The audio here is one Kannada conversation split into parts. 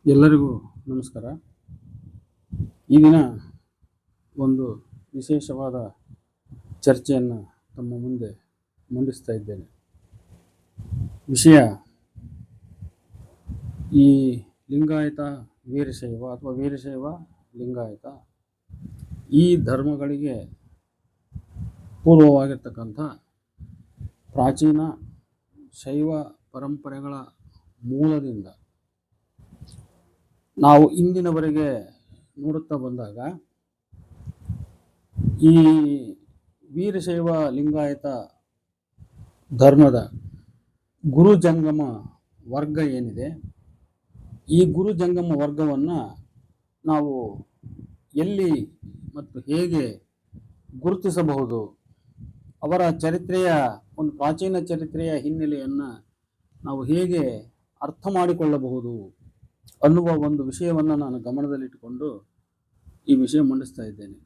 ಎಲ್ಲರಿಗೂ ನಮಸ್ಕಾರ. ಈ ದಿನ ಒಂದು ವಿಶೇಷವಾದ ಚರ್ಚೆಯನ್ನು ತಮ್ಮ ಮುಂದೆ ಮಂಡಿಸ್ತಾ ಇದ್ದೇನೆ. ವಿಷಯ ಈ ಲಿಂಗಾಯತ ವೀರಶೈವ ಅಥವಾ ವೀರಶೈವ ಲಿಂಗಾಯತ ಈ ಧರ್ಮಗಳಿಗೆ ಪೂರ್ವವಾಗಿರ್ತಕ್ಕಂಥ ಪ್ರಾಚೀನ ಶೈವ ಪರಂಪರೆಗಳ ಮೂಲದಿಂದ ನಾವು ಇಂದಿನವರೆಗೆ ನೋಡುತ್ತಾ ಬಂದಾಗ ಈ ವೀರಶೈವ ಲಿಂಗಾಯತ ಧರ್ಮದ ಗುರುಜಂಗಮ ವರ್ಗ ಏನಿದೆ, ಈ ಗುರುಜಂಗಮ ವರ್ಗವನ್ನು ನಾವು ಎಲ್ಲಿ ಮತ್ತು ಹೇಗೆ ಗುರುತಿಸಬಹುದು, ಅವರ ಚರಿತ್ರೆಯ ಒಂದು ಪ್ರಾಚೀನ ಚರಿತ್ರೆಯ ಹಿನ್ನೆಲೆಯನ್ನು ನಾವು ಹೇಗೆ ಅರ್ಥ ಮಾಡಿಕೊಳ್ಳಬಹುದು ಅನ್ನುವ ಒಂದು ವಿಷಯವನ್ನು ನಾನು ಗಮನದಲ್ಲಿಟ್ಟುಕೊಂಡು ಈ ವಿಷಯ ಮಂಡಿಸ್ತಾ ಇದ್ದೇನೆ.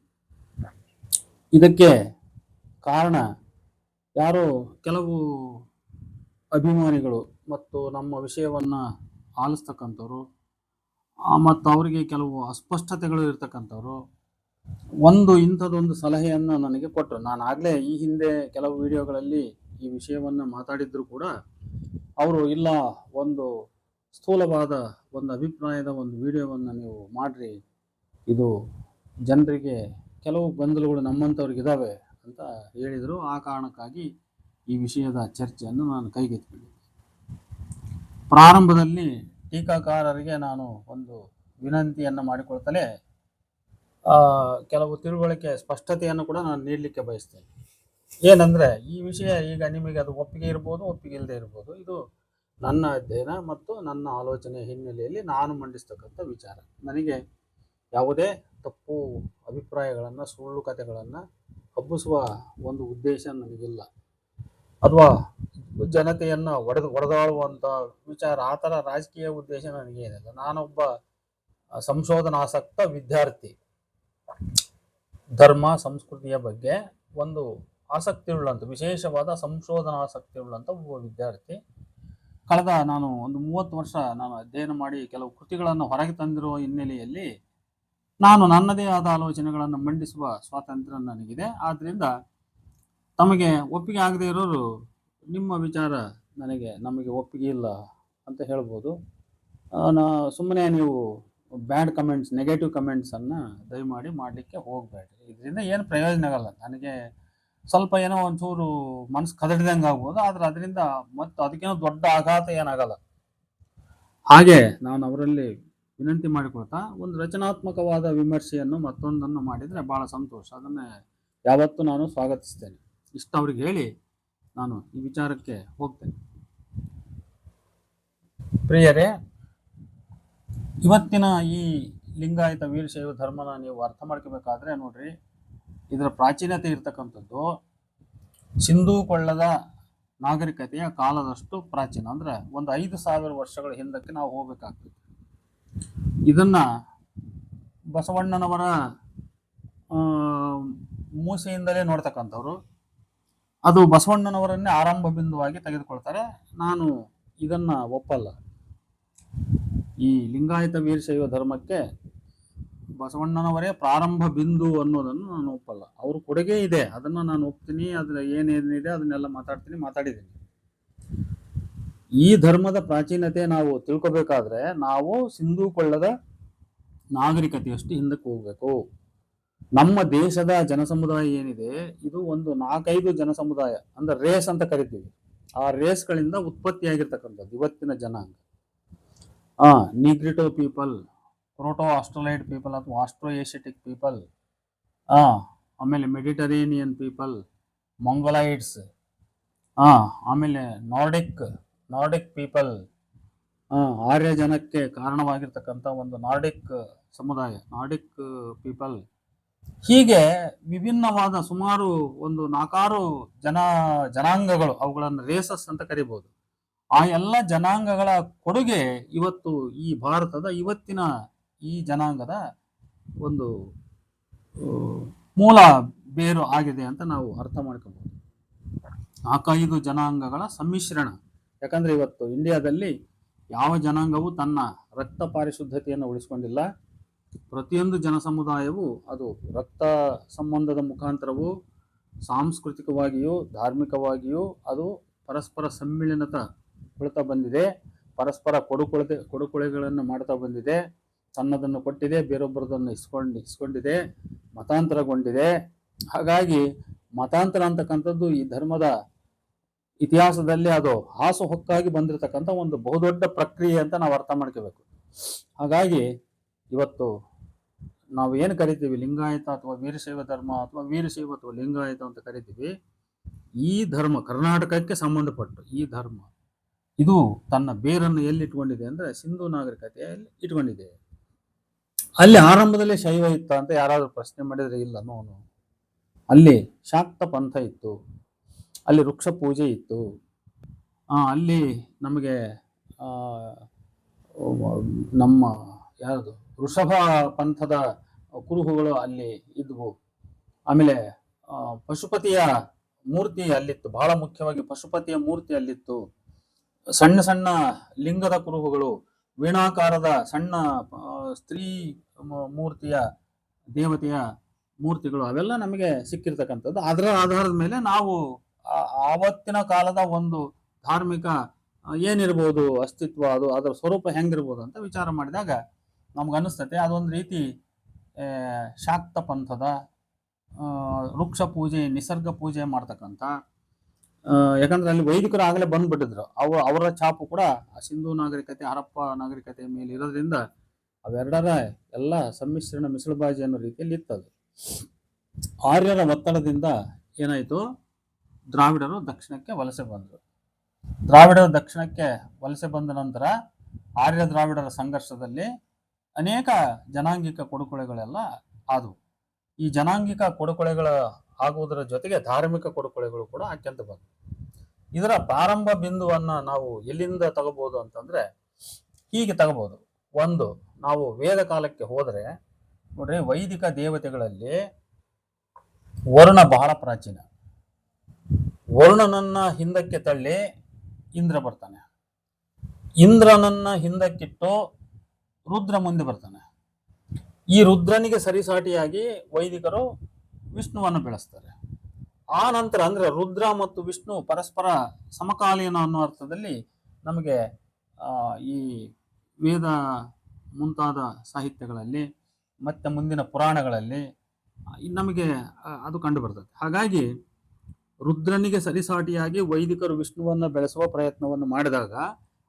ಇದಕ್ಕೆ ಕಾರಣ ಯಾರೋ ಕೆಲವು ಅಭಿಮಾನಿಗಳು ಮತ್ತು ನಮ್ಮ ವಿಷಯವನ್ನು ಆಲಿಸ್ತಕ್ಕಂಥವ್ರು ಮತ್ತು ಅವರಿಗೆ ಕೆಲವು ಅಸ್ಪಷ್ಟತೆಗಳು ಇರ್ತಕ್ಕಂಥವ್ರು ಇಂಥದ್ದೊಂದು ಸಲಹೆಯನ್ನು ನನಗೆ ಕೊಟ್ಟರು. ನಾನು ಆಗಲೇ ಈ ಹಿಂದೆ ಕೆಲವು ವಿಡಿಯೋಗಳಲ್ಲಿ ಈ ವಿಷಯವನ್ನು ಮಾತಾಡಿದ್ರು ಕೂಡ ಅವರು ಇಲ್ಲ, ಒಂದು ಸ್ಥೂಲವಾದ ಒಂದು ಅಭಿಪ್ರಾಯದ ಒಂದು ವಿಡಿಯೋವನ್ನು ನೀವು ಮಾಡ್ರಿ, ಇದು ಜನರಿಗೆ ಕೆಲವು ಗೊಂದಲಗಳು ನಮ್ಮಂಥವ್ರಿಗೆ ಇದ್ದಾವೆ ಅಂತ ಹೇಳಿದರು. ಆ ಕಾರಣಕ್ಕಾಗಿ ಈ ವಿಷಯದ ಚರ್ಚೆಯನ್ನು ನಾನು ಕೈಗೆತ್ತಿಕೊಂಡೆ. ಪ್ರಾರಂಭದಲ್ಲಿ ಟೀಕಾಕಾರರಿಗೆ ನಾನು ಒಂದು ವಿನಂತಿಯನ್ನು ಮಾಡಿಕೊಳ್ತಲೇ ಕೆಲವು ತಿಳುವಳಿಕೆ ಸ್ಪಷ್ಟತೆಯನ್ನು ಕೂಡ ನಾನು ನೀಡಲಿಕ್ಕೆ ಬಯಸ್ತೇನೆ. ಏನಂದರೆ, ಈ ವಿಷಯ ಈಗ ನಿಮಗೆ ಅದು ಒಪ್ಪಿಗೆ ಇರ್ಬೋದು, ಒಪ್ಪಿಗೆ ಇಲ್ಲದೆ ಇರ್ಬೋದು. ಇದು ನನ್ನ ಅಧ್ಯಯನ ಮತ್ತು ನನ್ನ ಆಲೋಚನೆ ಹಿನ್ನೆಲೆಯಲ್ಲಿ ನಾನು ಮಂಡಿಸ್ತಕ್ಕಂಥ ವಿಚಾರ. ನನಗೆ ಯಾವುದೇ ತಪ್ಪು ಅಭಿಪ್ರಾಯಗಳನ್ನು, ಸುಳ್ಳು ಕಥೆಗಳನ್ನು ಹಬ್ಬಿಸುವ ಒಂದು ಉದ್ದೇಶ ನನಗಿಲ್ಲ, ಅಥವಾ ಜನತೆಯನ್ನು ಒಡೆದಾಳುವಂಥ ವಿಚಾರ, ಆ ಥರ ರಾಜಕೀಯ ಉದ್ದೇಶ ನನಗೇನಿಲ್ಲ. ನಾನೊಬ್ಬ ಸಂಶೋಧನಾಸಕ್ತ ವಿದ್ಯಾರ್ಥಿ. ಧರ್ಮ ಸಂಸ್ಕೃತಿಯ ಬಗ್ಗೆ ಒಂದು ಆಸಕ್ತಿ ಉಳ್ಳಂಥ, ವಿಶೇಷವಾದ ಸಂಶೋಧನಾಸಕ್ತಿ ಉಳ್ಳಂಥ ಒಬ್ಬ ವಿದ್ಯಾರ್ಥಿ. ಕಳೆದ ನಾನು ಒಂದು 30 ವರ್ಷ ನಾನು ಅಧ್ಯಯನ ಮಾಡಿ ಕೆಲವು ಕೃತಿಗಳನ್ನು ಹೊರಗೆ ತಂದಿರುವ ಹಿನ್ನೆಲೆಯಲ್ಲಿ ನಾನು ನನ್ನದೇ ಆದ ಆಲೋಚನೆಗಳನ್ನು ಮಂಡಿಸುವ ಸ್ವಾತಂತ್ರ್ಯ ನನಗಿದೆ. ಆದ್ದರಿಂದ ತಮಗೆ ಒಪ್ಪಿಗೆ ಆಗದೆ ಇರೋರು ನಿಮ್ಮ ವಿಚಾರ ನಮಗೆ ಒಪ್ಪಿಗೆ ಇಲ್ಲ ಅಂತ ಹೇಳ್ಬೋದು. ಸುಮ್ಮನೆ ನೀವು ಬ್ಯಾಡ್ ಕಮೆಂಟ್ಸ್, ನೆಗೆಟಿವ್ ಕಮೆಂಟ್ಸನ್ನು ದಯಮಾಡಿ ಮಾಡಲಿಕ್ಕೆ ಹೋಗಬೇಡ್ರಿ. ಇದರಿಂದ ಏನು ಪ್ರಯೋಜನ ಆಗಲ್ಲ. ನನಗೆ ಸ್ವಲ್ಪ ಏನೋ ಒಂಚೂರು ಮನಸ್ಸು ಕದಡಿದಂಗೆ ಆಗ್ಬೋದು, ಆದರೆ ಅದರಿಂದ ಮತ್ತು ಅದಕ್ಕೇನೋ ದೊಡ್ಡ ಆಘಾತ ಏನಾಗಲ್ಲ. ಹಾಗೆ ನಾನು ಅವರಲ್ಲಿ ವಿನಂತಿ ಮಾಡಿಕೊಳ್ತಾ ಒಂದು ರಚನಾತ್ಮಕವಾದ ವಿಮರ್ಶೆಯನ್ನು ಮತ್ತೊಂದನ್ನು ಮಾಡಿದರೆ ಭಾಳ ಸಂತೋಷ. ಅದನ್ನು ಯಾವತ್ತೂ ನಾನು ಸ್ವಾಗತಿಸ್ತೇನೆ. ಇಷ್ಟು ಅವ್ರಿಗೆ ಹೇಳಿ ನಾನು ಈ ವಿಚಾರಕ್ಕೆ ಹೋಗ್ತೇನೆ. ಪ್ರಿಯರೇ, ಇವತ್ತಿನ ಈ ಲಿಂಗಾಯತ ವೀರಶೈವ ಧರ್ಮನ ನೀವು ಅರ್ಥ ಮಾಡ್ಕೋಬೇಕಾದ್ರೆ ನೋಡ್ರಿ, ಇದರ ಪ್ರಾಚೀನತೆ ಇರ್ತಕ್ಕಂಥದ್ದು ಸಿಂಧೂ ಕೊಳ್ಳದ ನಾಗರಿಕತೆಯ ಕಾಲದಷ್ಟು ಪ್ರಾಚೀನ. ಅಂದರೆ ಒಂದು 5,000 ವರ್ಷಗಳ ಹಿಂದಕ್ಕೆ ನಾವು ಹೋಗ್ಬೇಕಾಗ್ತದೆ. ಇದನ್ನು ಬಸವಣ್ಣನವರ ಮೂಸೆಯಿಂದಲೇ ನೋಡ್ತಕ್ಕಂಥವ್ರು ಅದು ಬಸವಣ್ಣನವರನ್ನೇ ಆರಂಭ ಬಿಂದುವಾಗಿ ತೆಗೆದುಕೊಳ್ತಾರೆ. ನಾನು ಇದನ್ನು ಒಪ್ಪಲ್ಲ. ಈ ಲಿಂಗಾಯತ ವೀರಶೈವ ಧರ್ಮಕ್ಕೆ ಬಸವಣ್ಣನವರೇ ಪ್ರಾರಂಭ ಬಿಂದು ಅನ್ನೋದನ್ನು ನಾನು ಒಪ್ಪಲ್ಲ. ಅವ್ರ ಕೊಡುಗೆ ಇದೆ, ಅದನ್ನು ನಾನು ಒಪ್ತೀನಿ. ಅದರ ಏನೇನಿದೆ ಅದನ್ನೆಲ್ಲ ಮಾತಾಡಿದ್ದೀನಿ. ಈ ಧರ್ಮದ ಪ್ರಾಚೀನತೆ ನಾವು ತಿಳ್ಕೊಬೇಕಾದ್ರೆ ನಾವು ಸಿಂಧೂ ಕೊಳ್ಳದ ನಾಗರಿಕತೆಯಷ್ಟು ಹಿಂದಕ್ಕೆ ಹೋಗ್ಬೇಕು. ನಮ್ಮ ದೇಶದ ಜನಸಮುದಾಯ ಏನಿದೆ, ಇದು ಒಂದು 4-5 ಜನಸಮುದಾಯ, ಅಂದ್ರೆ ರೇಸ್ ಅಂತ ಕರಿತೀವಿ. ಆ ರೇಸ್ಗಳಿಂದ ಉತ್ಪತ್ತಿಯಾಗಿರ್ತಕ್ಕಂಥದ್ದು ಇವತ್ತಿನ ಜನಾಂಗ. ನಿಗ್ರಿಟೋ ಪೀಪಲ್, ಪ್ರೋಟೋ ಆಸ್ಟ್ರಲೈಡ್ ಪೀಪಲ್ ಅಥವಾ ಆಸ್ಟ್ರೋ ಏಷಿಯಾಟಿಕ್ ಪೀಪಲ್, ಆಮೇಲೆ ಮೆಡಿಟರೇನಿಯನ್ ಪೀಪಲ್, ಮಂಗೋಲೈಟ್ಸ್, ಆಮೇಲೆ ನಾರ್ಡಿಕ್ ಪೀಪಲ್, ಆರ್ಯ ಜನಕ್ಕೆ ಕಾರಣವಾಗಿರ್ತಕ್ಕಂಥ ಒಂದು ನಾರ್ಡಿಕ್ ಸಮುದಾಯ, ನಾರ್ಡಿಕ್ ಪೀಪಲ್. ಹೀಗೆ ವಿಭಿನ್ನವಾದ ಸುಮಾರು ಒಂದು 4-6 ಜನಾಂಗಗಳು, ಅವುಗಳನ್ನು ರೇಸಸ್ ಅಂತ ಕರಿಬಹುದು. ಆ ಎಲ್ಲ ಜನಾಂಗಗಳ ಕೊಡುಗೆ ಇವತ್ತು ಈ ಭಾರತದ ಇವತ್ತಿನ ಈ ಜನಾಂಗದ ಒಂದು ಮೂಲ ಬೇರು ಆಗಿದೆ ಅಂತ ನಾವು ಅರ್ಥ ಮಾಡ್ಕೋಬಹುದು. 4-5 ಜನಾಂಗಗಳ ಸಮ್ಮಿಶ್ರಣ. ಯಾಕಂದ್ರೆ ಇವತ್ತು ಇಂಡಿಯಾದಲ್ಲಿ ಯಾವ ಜನಾಂಗವು ತನ್ನ ರಕ್ತ ಪಾರಿಶುದ್ಧತೆಯನ್ನು ಉಳಿಸಿಕೊಂಡಿಲ್ಲ. ಪ್ರತಿಯೊಂದು ಜನಸಮುದಾಯವು ಅದು ರಕ್ತ ಸಂಬಂಧದ ಮುಖಾಂತರವೂ ಸಾಂಸ್ಕೃತಿಕವಾಗಿಯೂ ಧಾರ್ಮಿಕವಾಗಿಯೂ ಅದು ಪರಸ್ಪರ ಸಮ್ಮಿಳನಗೊಳ್ತಾ ಬಂದಿದೆ, ಪರಸ್ಪರ ಕೊಡುಕೊಳೆಗಳನ್ನು ಮಾಡ್ತಾ ಬಂದಿದೆ, ತನ್ನದನ್ನು ಕೊಟ್ಟಿದೆ, ಬೇರೊಬ್ಬರದನ್ನು ಇಸ್ಕೊಂಡಿದೆ, ಮತಾಂತರಗೊಂಡಿದೆ. ಹಾಗಾಗಿ ಮತಾಂತರ ಅಂತಕ್ಕಂಥದ್ದು ಈ ಧರ್ಮದ ಇತಿಹಾಸದಲ್ಲಿ ಅದು ಹಾಸುಹೊಕ್ಕಾಗಿ ಬಂದಿರತಕ್ಕಂಥ ಒಂದು ಬಹುದೊಡ್ಡ ಪ್ರಕ್ರಿಯೆ ಅಂತ ನಾವು ಅರ್ಥ ಮಾಡ್ಕೋಬೇಕು. ಹಾಗಾಗಿ ಇವತ್ತು ನಾವು ಏನು ಕರಿತೀವಿ ಲಿಂಗಾಯತ ಅಥವಾ ವೀರಶೈವ ಧರ್ಮ ಅಥವಾ ವೀರಶೈವ ಅಥವಾ ಲಿಂಗಾಯತ ಅಂತ ಕರಿತೀವಿ, ಈ ಧರ್ಮ ಕರ್ನಾಟಕಕ್ಕೆ ಸಂಬಂಧಪಟ್ಟು ಈ ಧರ್ಮ ಇದು ತನ್ನ ಬೇರನ್ನು ಎಲ್ಲಿ ಇಟ್ಕೊಂಡಿದೆ ಅಂದ್ರೆ ಸಿಂಧೂ ನಾಗರಿಕತೆಯಲ್ಲಿ ಇಟ್ಕೊಂಡಿದೆ. ಅಲ್ಲಿ ಆರಂಭದಲ್ಲಿ ಶೈವ ಇತ್ತ ಅಂತ ಯಾರಾದ್ರೂ ಪ್ರಶ್ನೆ ಮಾಡಿದ್ರೆ ಇಲ್ಲ, ನೋನು. ಅಲ್ಲಿ ಶಾಕ್ತ ಪಂಥ ಇತ್ತು, ಅಲ್ಲಿ ವೃಕ್ಷ ಪೂಜೆ ಇತ್ತು, ಅಲ್ಲಿ ನಮಗೆ ನಮ್ಮ ಯಾವುದು ವೃಷಭ ಪಂಥದ ಕುರುಹುಗಳು ಅಲ್ಲಿ ಇದ್ವು. ಆಮೇಲೆ ಪಶುಪತಿಯ ಮೂರ್ತಿ ಅಲ್ಲಿತ್ತು, ಬಹಳ ಮುಖ್ಯವಾಗಿ ಪಶುಪತಿಯ ಮೂರ್ತಿ ಅಲ್ಲಿತ್ತು. ಸಣ್ಣ ಸಣ್ಣ ಲಿಂಗದ ಕುರುಹುಗಳು, ವೀಣಾಕಾರದ ಸಣ್ಣ ಸ್ತ್ರೀ ಮೂರ್ತಿಯ ದೇವತೆಯ ಮೂರ್ತಿಗಳು ಅವೆಲ್ಲ ನಮಗೆ ಸಿಕ್ಕಿರ್ತಕ್ಕಂಥದ್ದು. ಅದರ ಆಧಾರದ ಮೇಲೆ ನಾವು ಆವತ್ತಿನ ಕಾಲದ ಒಂದು ಧಾರ್ಮಿಕ ಏನಿರ್ಬೋದು ಅಸ್ತಿತ್ವ, ಅದು ಅದರ ಸ್ವರೂಪ ಹೆಂಗಿರ್ಬೋದು ಅಂತ ವಿಚಾರ ಮಾಡಿದಾಗ ನಮ್ಗನ್ನಿಸ್ತತೆ ಅದೊಂದು ರೀತಿ ಶಾಕ್ತ ಪಂಥದ ವೃಕ್ಷ ಪೂಜೆ, ನಿಸರ್ಗ ಪೂಜೆ ಮಾಡ್ತಕ್ಕಂಥ, ಯಾಕಂದ್ರೆ ಅಲ್ಲಿ ವೈದಿಕರು ಆಗಲೇ ಬಂದ್ಬಿಟ್ಟಿದ್ರು. ಅವರ ಛಾಪು ಕೂಡ ಸಿಂಧೂ ನಾಗರಿಕತೆ, ಹರಪ್ಪ ನಾಗರಿಕತೆ ಮೇಲೆ ಇರೋದ್ರಿಂದ ಅವೆರಡರ ಎಲ್ಲ ಸಮ್ಮಿಶ್ರಣ ಮಿಸಳುಬಾಜಿ ಅನ್ನೋ ರೀತಿಯಲ್ಲಿ ಇತ್ತದು. ಆರ್ಯರ ಒತ್ತಡದಿಂದ ಏನಾಯಿತು, ದ್ರಾವಿಡರು ದಕ್ಷಿಣಕ್ಕೆ ವಲಸೆ ಬಂದರು. ದ್ರಾವಿಡರು ದಕ್ಷಿಣಕ್ಕೆ ವಲಸೆ ಬಂದ ನಂತರ ಆರ್ಯ ದ್ರಾವಿಡರ ಸಂಘರ್ಷದಲ್ಲಿ ಅನೇಕ ಜನಾಂಗಿಕ ಕೊಡುಕೊಳೆಗಳೆಲ್ಲ ಆದವು. ಈ ಜನಾಂಗಿಕ ಕೊಡುಕೊಳೆಗಳ ಆಗುವುದರ ಜೊತೆಗೆ ಧಾರ್ಮಿಕ ಕೊಡುಕೊಳೆಗಳು ಕೂಡ ಅತ್ಯಂತ ಬಂದವು. ಇದರ ಪ್ರಾರಂಭ ಬಿಂದುವನ್ನ ನಾವು ಎಲ್ಲಿಂದ ತಗೋಬಹುದು ಅಂತಂದ್ರೆ ಹೀಗೆ ತಗೋಬಹುದು. ಒಂದು, ನಾವು ವೇದ ಕಾಲಕ್ಕೆ ಹೋದರೆ ನೋಡ್ರಿ, ವೈದಿಕ ದೇವತೆಗಳಲ್ಲಿ ವರುಣ ಬಹಳ ಪ್ರಾಚೀನ. ವರುಣನನ್ನ ಹಿಂದಕ್ಕೆ ತಳ್ಳಿ ಇಂದ್ರ ಬರ್ತಾನೆ, ಇಂದ್ರನನ್ನ ಹಿಂದಕ್ಕಿಟ್ಟು ರುದ್ರ ಮುಂದೆ ಬರ್ತಾನೆ. ಈ ರುದ್ರನಿಗೆ ಸರಿಸಾಟಿಯಾಗಿ ವೈದಿಕರು ವಿಷ್ಣುವನ್ನು ಬೆಳೆಸ್ತಾರೆ. ಆ ನಂತರ ಅಂದ್ರೆ ರುದ್ರ ಮತ್ತು ವಿಷ್ಣು ಪರಸ್ಪರ ಸಮಕಾಲೀನ ಅನ್ನೋ ಅರ್ಥದಲ್ಲಿ ನಮಗೆ ಈ ವೇದ ಮುಂತಾದ ಸಾಹಿತ್ಯಗಳಲ್ಲಿ ಮತ್ತೆ ಮುಂದಿನ ಪುರಾಣಗಳಲ್ಲಿ ನಮಗೆ ಅದು ಕಂಡು ಬರ್ತದೆ. ಹಾಗಾಗಿ ರುದ್ರನಿಗೆ ಸರಿಸಾಟಿಯಾಗಿ ವೈದಿಕರು ವಿಷ್ಣುವನ್ನು ಬೆಳೆಸುವ ಪ್ರಯತ್ನವನ್ನು ಮಾಡಿದಾಗ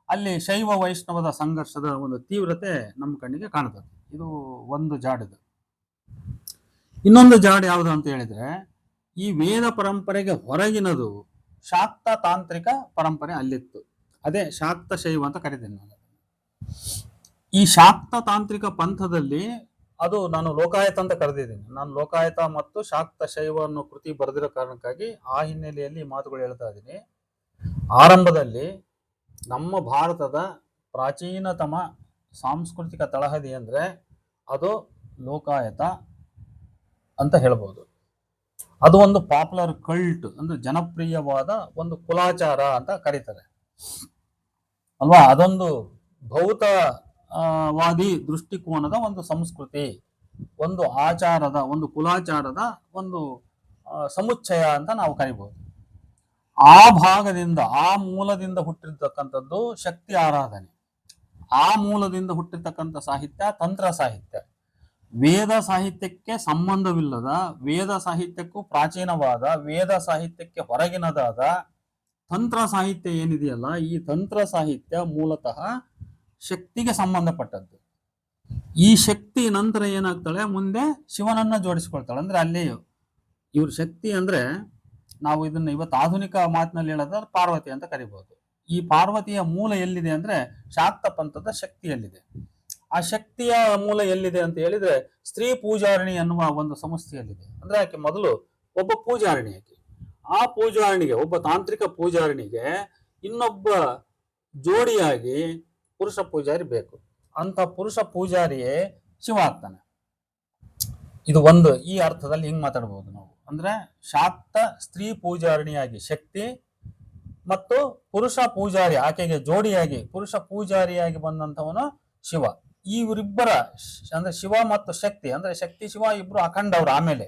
ಅಲ್ಲಿ ಶೈವ ವೈಷ್ಣವದ ಸಂಘರ್ಷದ ಒಂದು ತೀವ್ರತೆ ನಮ್ಮ ಕಣ್ಣಿಗೆ ಕಾಣ್ತದೆ. ಇದು ಒಂದು ಜಾಡಿದು. ಇನ್ನೊಂದು ಜಾಡು ಯಾವುದು ಅಂತ ಹೇಳಿದ್ರೆ, ಈ ವೇದ ಪರಂಪರೆಗೆ ಹೊರಗಿನದು ಶಾಕ್ತ ತಾಂತ್ರಿಕ ಪರಂಪರೆ ಅಲ್ಲಿತ್ತು. ಅದೇ ಶಾಕ್ತ ಶೈವ ಅಂತ ಕರಿತೀನಿ ನಾನು. ಈ ಶಾಕ್ತ ತಾಂತ್ರಿಕ ಪಂಥದಲ್ಲಿ ಅದು ನಾನು ಲೋಕಾಯತ ಅಂತ ಕರೆದಿದ್ದೀನಿ. ನಾನು ಲೋಕಾಯತ ಮತ್ತು ಶಾಕ್ತ ಶೈವ ಅನ್ನೋ ಕೃತಿ ಬರೆದಿರೋ ಕಾರಣಕ್ಕಾಗಿ ಆ ಹಿನ್ನೆಲೆಯಲ್ಲಿ ಮಾತುಗಳು ಹೇಳ್ತಾ ಇದ್ದೀನಿ. ಆರಂಭದಲ್ಲಿ ನಮ್ಮ ಭಾರತದ ಪ್ರಾಚೀನತಮ ಸಾಂಸ್ಕೃತಿಕ ತಳಹದಿ ಅಂದ್ರೆ ಅದು ಲೋಕಾಯತ ಅಂತ ಹೇಳ್ಬೋದು. ಅದು ಒಂದು ಪಾಪ್ಯುಲರ್ ಕಲ್ಟ್ ಅಂದ್ರೆ ಜನಪ್ರಿಯವಾದ ಒಂದು ಕುಲಾಚಾರ ಅಂತ ಕರೀತಾರೆ ಅಲ್ವಾ. ಅದೊಂದು ಭೌತವಾದಿ ದೃಷ್ಟಿಕೋನದ ಒಂದು ಸಂಸ್ಕೃತಿ, ಒಂದು ಆಚಾರದ, ಒಂದು ಕುಲಾಚಾರದ ಒಂದು ಸಮುಚ್ಚಯ ಅಂತ ನಾವು ಕರಿಬಹುದು. ಆ ಭಾಗದಿಂದ, ಆ ಮೂಲದಿಂದ ಹುಟ್ಟಿರ್ತಕ್ಕಂಥದ್ದು ಶಕ್ತಿ ಆರಾಧನೆ. ಆ ಮೂಲದಿಂದ ಹುಟ್ಟಿರ್ತಕ್ಕಂಥ ಸಾಹಿತ್ಯ ತಂತ್ರ ಸಾಹಿತ್ಯ. ವೇದ ಸಾಹಿತ್ಯಕ್ಕೆ ಸಂಬಂಧವಿಲ್ಲದ, ವೇದ ಸಾಹಿತ್ಯಕ್ಕೂ ಪ್ರಾಚೀನವಾದ, ವೇದ ಸಾಹಿತ್ಯಕ್ಕೆ ಹೊರಗಿನದಾದ ತಂತ್ರ ಸಾಹಿತ್ಯ ಏನಿದೆಯಲ್ಲ, ಈ ತಂತ್ರ ಸಾಹಿತ್ಯ ಮೂಲತಃ ಶಕ್ತಿಗೆ ಸಂಬಂಧಪಟ್ಟದ್ದು. ಈ ಶಕ್ತಿ ನಂತರ ಏನಾಗ್ತಾಳೆ, ಮುಂದೆ ಶಿವನನ್ನ ಜೋಡಿಸ್ಕೊಳ್ತಾಳೆ. ಅಂದ್ರೆ ಅಲ್ಲಿ ಇವ್ರ ಶಕ್ತಿ ಅಂದ್ರೆ ನಾವು ಇದನ್ನ ಇವತ್ತು ಆಧುನಿಕ ಮಾತಿನಲ್ಲಿ ಹೇಳೋದಾದ್ರೆ ಪಾರ್ವತಿ ಅಂತ ಕರಿಬಹುದು. ಈ ಪಾರ್ವತಿಯ ಮೂಲ ಎಲ್ಲಿದೆ ಅಂದ್ರೆ ಶಾಕ್ತ ಪಂಥದ ಶಕ್ತಿಯಲ್ಲಿದೆ. ಆ ಶಕ್ತಿಯ ಮೂಲ ಎಲ್ಲಿದೆ ಅಂತ ಹೇಳಿದ್ರೆ ಸ್ತ್ರೀ ಪೂಜಾರಿಣಿ ಅನ್ನುವ ಒಂದು ಸಂಸ್ಥೆಯಲ್ಲಿದೆ. ಅಂದ್ರೆ ಆಕೆ ಮೊದಲು ಒಬ್ಬ ಪೂಜಾರಿಣಿ, ಆಕೆ ಆ ಪೂಜಾರಿಣಿಗೆ, ಒಬ್ಬ ತಾಂತ್ರಿಕ ಪೂಜಾರಿಣಿಗೆ ಇನ್ನೊಬ್ಬ ಜೋಡಿಯಾಗಿ ಪುರುಷ ಪೂಜಾರಿ ಬೇಕು. ಅಂತ ಪುರುಷ ಪೂಜಾರಿಯೇ ಶಿವ ಆಗ್ತಾನೆ. ಇದು ಒಂದು, ಈ ಅರ್ಥದಲ್ಲಿ ಹಿಂಗ್ ಮಾತಾಡ್ಬೋದು ನಾವು. ಅಂದ್ರೆ ಶಾಕ್ತ ಸ್ತ್ರೀ ಪೂಜಾರಿಣಿಯಾಗಿ ಶಕ್ತಿ ಮತ್ತು ಪುರುಷ ಪೂಜಾರಿ, ಆಕೆಗೆ ಜೋಡಿಯಾಗಿ ಪುರುಷ ಪೂಜಾರಿಯಾಗಿ ಬಂದಂಥವನು ಶಿವ. ಇವರಿಬ್ಬರ ಅಂದ್ರೆ ಶಿವ ಮತ್ತು ಶಕ್ತಿ, ಅಂದ್ರೆ ಶಕ್ತಿ ಶಿವ ಇಬ್ರು ಅಖಂಡವ್ರು ಆಮೇಲೆ.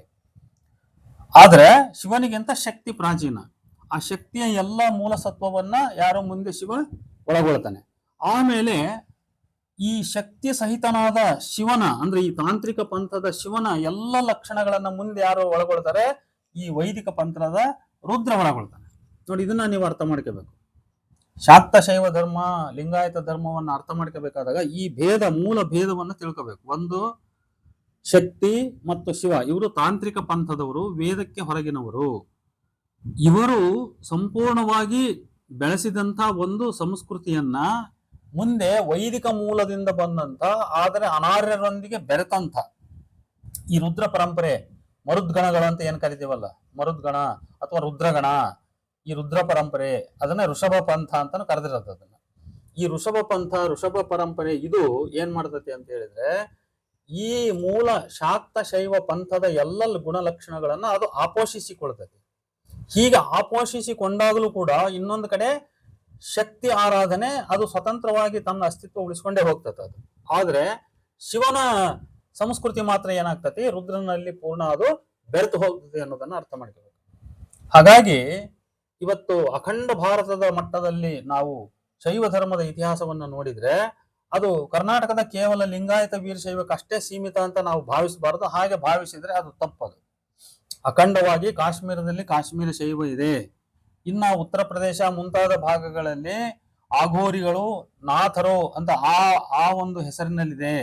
ಆದ್ರೆ ಶಿವನಿಗಿಂತ ಶಕ್ತಿ ಪ್ರಾಚೀನ. ಆ ಶಕ್ತಿಯ ಎಲ್ಲ ಮೂಲ ಸತ್ವವನ್ನ ಯಾರೋ ಮುಂದೆ ಶಿವ ಒಳಗೊಳ್ತಾನೆ. ಆಮೇಲೆ ಈ ಶಕ್ತಿ ಸಹಿತನಾದ ಶಿವನ ಅಂದ್ರೆ ಈ ತಾಂತ್ರಿಕ ಪಂಥದ ಶಿವನ ಎಲ್ಲ ಲಕ್ಷಣಗಳನ್ನ ಮುಂದೆ ಯಾರು ಒಳಗೊಳ್ತಾರೆ, ಈ ವೈದಿಕ ಪಂಥದ ರುದ್ರ ಒಳಗೊಳ್ತಾನೆ. ನೋಡಿ, ಇದನ್ನ ನೀವು ಅರ್ಥ ಮಾಡ್ಕೋಬೇಕು. ಶಾಕ್ತ ಶೈವ ಧರ್ಮ, ಲಿಂಗಾಯತ ಧರ್ಮವನ್ನ ಅರ್ಥ ಮಾಡ್ಕೋಬೇಕಾದಾಗ ಈ ಭೇದ, ಮೂಲ ಭೇದವನ್ನ ತಿಳ್ಕೋಬೇಕು. ಒಂದು, ಶಕ್ತಿ ಮತ್ತು ಶಿವ ಇವರು ತಾಂತ್ರಿಕ ಪಂಥದವರು, ವೇದಕ್ಕೆ ಹೊರಗಿನವರು. ಇವರು ಸಂಪೂರ್ಣವಾಗಿ ಬೆಳೆಸಿದಂತ ಒಂದು ಸಂಸ್ಕೃತಿಯನ್ನ ಮುಂದೆ ವೈದಿಕ ಮೂಲದಿಂದ ಬಂದಂತ, ಆದರೆ ಅನಾರ್ಯರೊಂದಿಗೆ ಬೆರೆತಂತ ಈ ರುದ್ರ ಪರಂಪರೆ, ಮರುದ್ಗಣಗಳಂತ ಏನ್ ಕರಿತೀವಲ್ಲ, ಮರುದ್ಗಣ ಅಥವಾ ರುದ್ರಗಣ, ಈ ರುದ್ರ ಪರಂಪರೆ, ಅದನ್ನ ಋಷಭ ಪಂಥ ಅಂತಾನು ಕರೆದಿರೋದು. ಅದನ್ನ ಈ ಋಷಭ ಪಂಥ, ಋಷಭ ಪರಂಪರೆ ಇದು ಏನ್ ಮಾಡ್ತತಿ ಅಂತ ಹೇಳಿದ್ರೆ, ಈ ಮೂಲ ಶಾಕ್ತ ಶೈವ ಪಂಥದ ಎಲ್ಲ ಗುಣಲಕ್ಷಣಗಳನ್ನ ಅದು ಆಪೋಷಿಸಿಕೊಳ್ತದೆ. ಹೀಗೆ ಆಪೋಷಿಸಿಕೊಂಡಾಗಲೂ ಕೂಡ ಇನ್ನೊಂದು ಕಡೆ ಶಕ್ತಿ ಆರಾಧನೆ ಅದು ಸ್ವತಂತ್ರವಾಗಿ ತನ್ನ ಅಸ್ತಿತ್ವ ಉಳಿಸ್ಕೊಂಡೇ ಹೋಗ್ತದೆ ಅದು. ಆದ್ರೆ ಶಿವನ ಸಂಸ್ಕೃತಿ ಮಾತ್ರ ಏನಾಗ್ತತಿ, ರುದ್ರನಲ್ಲಿ ಪೂರ್ಣ ಅದು ಬೆರೆತು ಹೋಗ್ತದೆ ಅನ್ನೋದನ್ನ ಅರ್ಥ ಮಾಡ್ಕೋಬೇಕು. ಹಾಗಾಗಿ ಇವತ್ತು ಅಖಂಡ ಭಾರತದ ಮಟ್ಟದಲ್ಲಿ ನಾವು ಶೈವ ಧರ್ಮದ ಇತಿಹಾಸವನ್ನ ನೋಡಿದ್ರೆ ಅದು ಕರ್ನಾಟಕದ ಕೇವಲ ಲಿಂಗಾಯತ ವೀರಶೈವಕ್ಕೆ ಅಷ್ಟೇ ಸೀಮಿತ ಅಂತ ನಾವು ಭಾವಿಸಬಾರದು. ಹಾಗೆ ಭಾವಿಸಿದ್ರೆ ಅದು ತಪ್ಪದು. ಅಖಂಡವಾಗಿ ಕಾಶ್ಮೀರದಲ್ಲಿ ಕಾಶ್ಮೀರ ಶೈವ ಇದೆ. ಇನ್ನ ಉತ್ತರ ಪ್ರದೇಶ ಮುಂತಾದ ಭಾಗಗಳಲ್ಲಿ ಆಘೋರಿಗಳು, ನಾಥರು ಅಂತ ಆ ಒಂದು ಹೆಸರಿನಲ್ಲಿದೆ.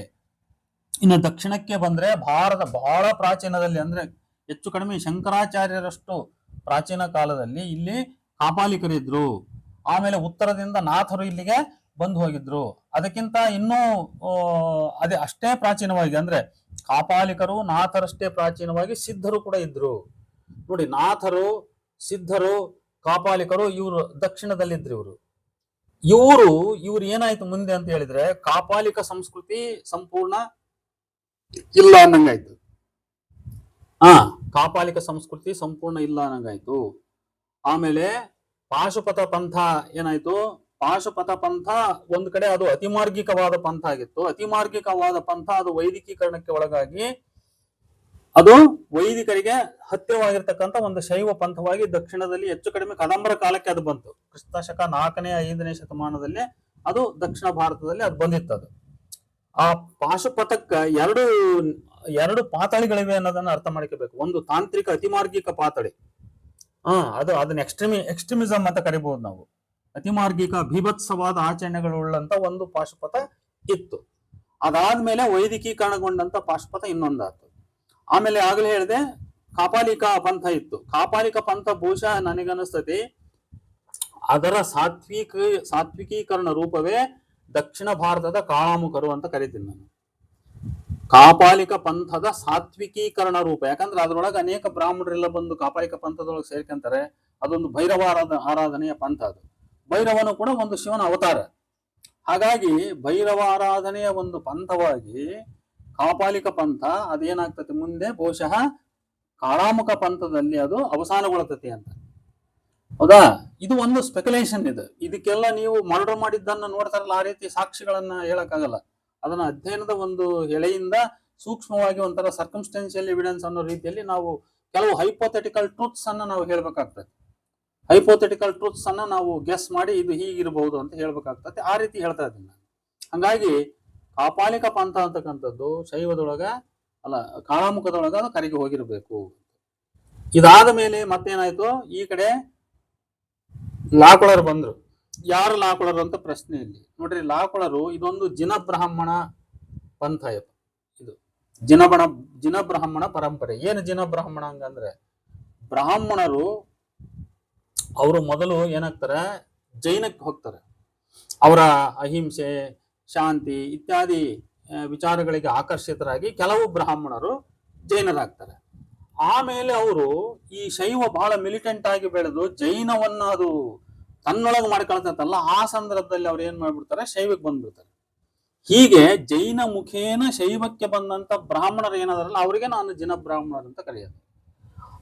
ಇನ್ನು ದಕ್ಷಿಣಕ್ಕೆ ಬಂದ್ರೆ ಭಾರತ ಬಹಳ ಪ್ರಾಚೀನದಲ್ಲಿ, ಅಂದ್ರೆ ಹೆಚ್ಚು ಕಡಿಮೆ ಶಂಕರಾಚಾರ್ಯರಷ್ಟು ಪ್ರಾಚೀನ ಕಾಲದಲ್ಲಿ ಇಲ್ಲಿ ಕಾಪಾಲಿಕರಿದ್ರು. ಆಮೇಲೆ ಉತ್ತರದಿಂದ ನಾಥರು ಇಲ್ಲಿಗೆ ಬಂದು ಹೋಗಿದ್ರು. ಅದಕ್ಕಿಂತ ಇನ್ನೂ ಅಷ್ಟೇ ಪ್ರಾಚೀನವಾಗಿ, ಅಂದ್ರೆ ಕಾಪಾಲಿಕರು ನಾಥರಷ್ಟೇ ಪ್ರಾಚೀನವಾಗಿ ಸಿದ್ಧರು ಕೂಡ ಇದ್ರು. ನೋಡಿ, ನಾಥರು, ಸಿದ್ಧರು, ಕಾಪಾಲಿಕರು ಇವರು ದಕ್ಷಿಣದಲ್ಲಿದ್ರು. ಇವರು ಏನಾಯ್ತು ಮುಂದೆ ಅಂತ ಹೇಳಿದ್ರೆ, ಕಾಪಾಲಿಕ ಸಂಸ್ಕೃತಿ ಸಂಪೂರ್ಣ ಇಲ್ಲ ಅನ್ನಂಗಾಯ್ತು. ಕಾಪಾಲಿಕ ಸಂಸ್ಕೃತಿ ಸಂಪೂರ್ಣ ಇಲ್ಲ ಅನ್ನಂಗಾಯ್ತು. ಆಮೇಲೆ ಪಾಶುಪತ ಪಂಥ ಏನಾಯ್ತು, ಪಾಶುಪತ ಪಂಥ ಒಂದ್ ಕಡೆ ಅದು ಅತಿಮಾರ್ಗಿಕವಾದ ಪಂಥ ಆಗಿತ್ತು. ಅತಿಮಾರ್ಗಿಕವಾದ ಪಂಥ ಅದು ವೈದಿಕೀಕರಣಕ್ಕೆ ಒಳಗಾಗಿ ಅದು ವೈದಿಕರಿಗೆ ಹತ್ತಿರವಾಗಿರ್ತಕ್ಕಂಥ ಒಂದು ಶೈವ ಪಂಥವಾಗಿ ದಕ್ಷಿಣದಲ್ಲಿ ಹೆಚ್ಚು ಕಡಿಮೆ ಕದಂಬರ ಕಾಲಕ್ಕೆ ಅದು ಬಂತು. ಕ್ರಿಸ್ತಶಕ 4ನೇ 5ನೇ ಶತಮಾನದಲ್ಲಿ ಅದು ದಕ್ಷಿಣ ಭಾರತದಲ್ಲಿ ಅದು ಬಂದಿತ್ತು. ಅದು ಆ ಪಾಶುಪಥಕ್ಕ ಎರಡು ಪಾತಳಿಗಳಿವೆ ಅನ್ನೋದನ್ನ ಅರ್ಥ ಮಾಡ್ಕೋಬೇಕು. ಒಂದು ತಾಂತ್ರಿಕ ಅತಿಮಾರ್ಗಿಕ ಪಾತಳಿ, ಅದನ್ನ ಎಕ್ಸ್ಟ್ರೀಮಿಸಮ್ ಅಂತ ಕರಿಬಹುದು ನಾವು. ಅತಿಮಾರ್ಗಿಕ ಭೀಭತ್ಸವಾದ ಆಚರಣೆಗಳುಳ್ಳಂತ ಒಂದು ಪಾಶುಪಥ ಇತ್ತು. ಅದಾದ್ಮೇಲೆ ವೈದಿಕೀಕರಣಗೊಂಡಂತ ಪಾಶುಪಥ ಇನ್ನೊಂದಾಯ್ತು. ಆಮೇಲೆ ಆಗಲೇ ಹೇಳಿದೆ ಕಾಪಾಲಿಕ ಪಂಥ ಇತ್ತು. ಕಾಪಾಲಿಕ ಪಂಥ ಬಹುಶಃ ನನಗನ್ನಿಸ್ತತಿ ಅದರ ಸಾತ್ವಿಕೀಕರಣ ರೂಪವೇ ದಕ್ಷಿಣ ಭಾರತದ ಕಾಳಾಮುಖರು ಅಂತ ಕರಿತೀನಿ ನಾನು. ಕಾಪಾಲಿಕ ಪಂಥದ ಸಾತ್ವಿಕೀಕರಣ ರೂಪ, ಯಾಕಂದ್ರೆ ಅದ್ರೊಳಗೆ ಅನೇಕ ಬ್ರಾಹ್ಮಣರೆಲ್ಲ ಬಂದು ಕಾಪಾಲಿಕ ಪಂಥದೊಳಗೆ ಸೇರ್ಕೊಂತಾರೆ. ಅದೊಂದು ಭೈರವ ಆರಾಧನೆಯ ಪಂಥ. ಅದು ಭೈರವನು ಕೂಡ ಒಂದು ಶಿವನ ಅವತಾರ. ಹಾಗಾಗಿ ಭೈರವ ಆರಾಧನೆಯ ಒಂದು ಪಂಥವಾಗಿ ಕಾಪಾಲಿಕ ಪಂಥ ಅದೇನಾಗ್ತತಿ ಮುಂದೆ ಬಹುಶಃ ಕಾಳಾಮುಖ ಪಂಥದಲ್ಲಿ ಅದು ಅವಸಾನಗೊಳ್ತತಿ ಅಂತ. ಹೌದಾ? ಇದು ಒಂದು ಸ್ಪೆಕ್ಯುಲೇಷನ್. ಇದಕ್ಕೆಲ್ಲ ನೀವು ಮರ್ಡರ್ ಮಾಡಿದ್ದನ್ನ ನೋಡ್ತಾರಲ್ಲ, ಆ ರೀತಿ ಸಾಕ್ಷಿಗಳನ್ನ ಹೇಳಕ್ಕಾಗಲ್ಲ. ಅದನ್ನ ಅಧ್ಯಯನದ ಒಂದು ಎಳೆಯಿಂದ ಸೂಕ್ಷ್ಮವಾಗಿ ಒಂಥರ ಸರ್ಕಮ್ಸ್ಟೆನ್ಷಿಯಲ್ ಎವಿಡೆನ್ಸ್ ಅನ್ನೋ ರೀತಿಯಲ್ಲಿ ನಾವು ಕೆಲವು ಹೈಪೋಥೆಟಿಕಲ್ ಟ್ರೂತ್ಸ್ ಅನ್ನ ನಾವು ಹೇಳ್ಬೇಕಾಗ್ತದೆ. ಹೈಪೋಥೆಟಿಕಲ್ ಟ್ರೂತ್ಸ್ ಅನ್ನ ನಾವು ಗೆಸ್ ಮಾಡಿ ಇದು ಹೀಗಿರಬಹುದು ಅಂತ ಹೇಳ್ಬೇಕಾಗ್ತದೆ. ಆ ರೀತಿ ಹೇಳ್ತಾ ಇದ್ದೀನಿ ನಾನು. ಹಂಗಾಗಿ ಕಾಪಾಲಿಕ ಪಂಥ ಅಂತಕ್ಕಂಥದ್ದು ಶೈವದೊಳಗ ಅಲ್ಲ, ಕಾಳಾಮುಖದೊಳಗ ಅದು ಕರಿಗೆ ಹೋಗಿರ್ಬೇಕು. ಇದಾದ ಮೇಲೆ ಮತ್ತೇನಾಯ್ತು, ಈ ಕಡೆ ಲಾಕುಳರು ಬಂದ್ರು. ಯಾರು ಲಾಕುಳರು ಅಂತ ಪ್ರಶ್ನೆ ಇಲ್ಲಿ ನೋಡ್ರಿ. ಲಾಕುಳರು ಇದೊಂದು ಜಿನ ಬ್ರಾಹ್ಮಣ ಪಂಥ. ಇದು ಜಿನ ಬ್ರಾಹ್ಮಣ ಪರಂಪರೆ. ಏನು ಜಿನ ಬ್ರಾಹ್ಮಣ ಹಂಗಂದ್ರೆ, ಬ್ರಾಹ್ಮಣರು ಅವರು ಮೊದಲು ಏನಾಗ್ತಾರೆ, ಜೈನಕ್ಕೆ ಹೋಗ್ತಾರೆ. ಅವರ ಅಹಿಂಸೆ, ಶಾಂತಿ ಇತ್ಯಾದಿ ವಿಚಾರಗಳಿಗೆ ಆಕರ್ಷಿತರಾಗಿ ಕೆಲವು ಬ್ರಾಹ್ಮಣರು ಜೈನರಾಗ್ತಾರೆ. ಆಮೇಲೆ ಅವರು ಈ ಶೈವ ಬಹಳ ಮಿಲಿಟೆಂಟ್ ಆಗಿ ಬೆಳೆದು ಜೈನವನ್ನ ಅದು ತನ್ನೊಳಗೆ ಮಾಡ್ಕೊಳ್ತಂತಲ್ಲ, ಆ ಸಂದರ್ಭದಲ್ಲಿ ಅವ್ರು ಏನ್ ಮಾಡ್ಬಿಡ್ತಾರೆ, ಶೈವಕ್ಕೆ ಬಂದ್ಬಿಡ್ತಾರೆ. ಹೀಗೆ ಜೈನ ಮುಖೇನ ಶೈವಕ್ಕೆ ಬಂದಂತ ಬ್ರಾಹ್ಮಣರು ಏನಾದ್ರಲ್ಲ ಅವರಿಗೆ ನಾನು ಜಿನ ಬ್ರಾಹ್ಮಣರು ಅಂತ ಕರೆಯೋದು.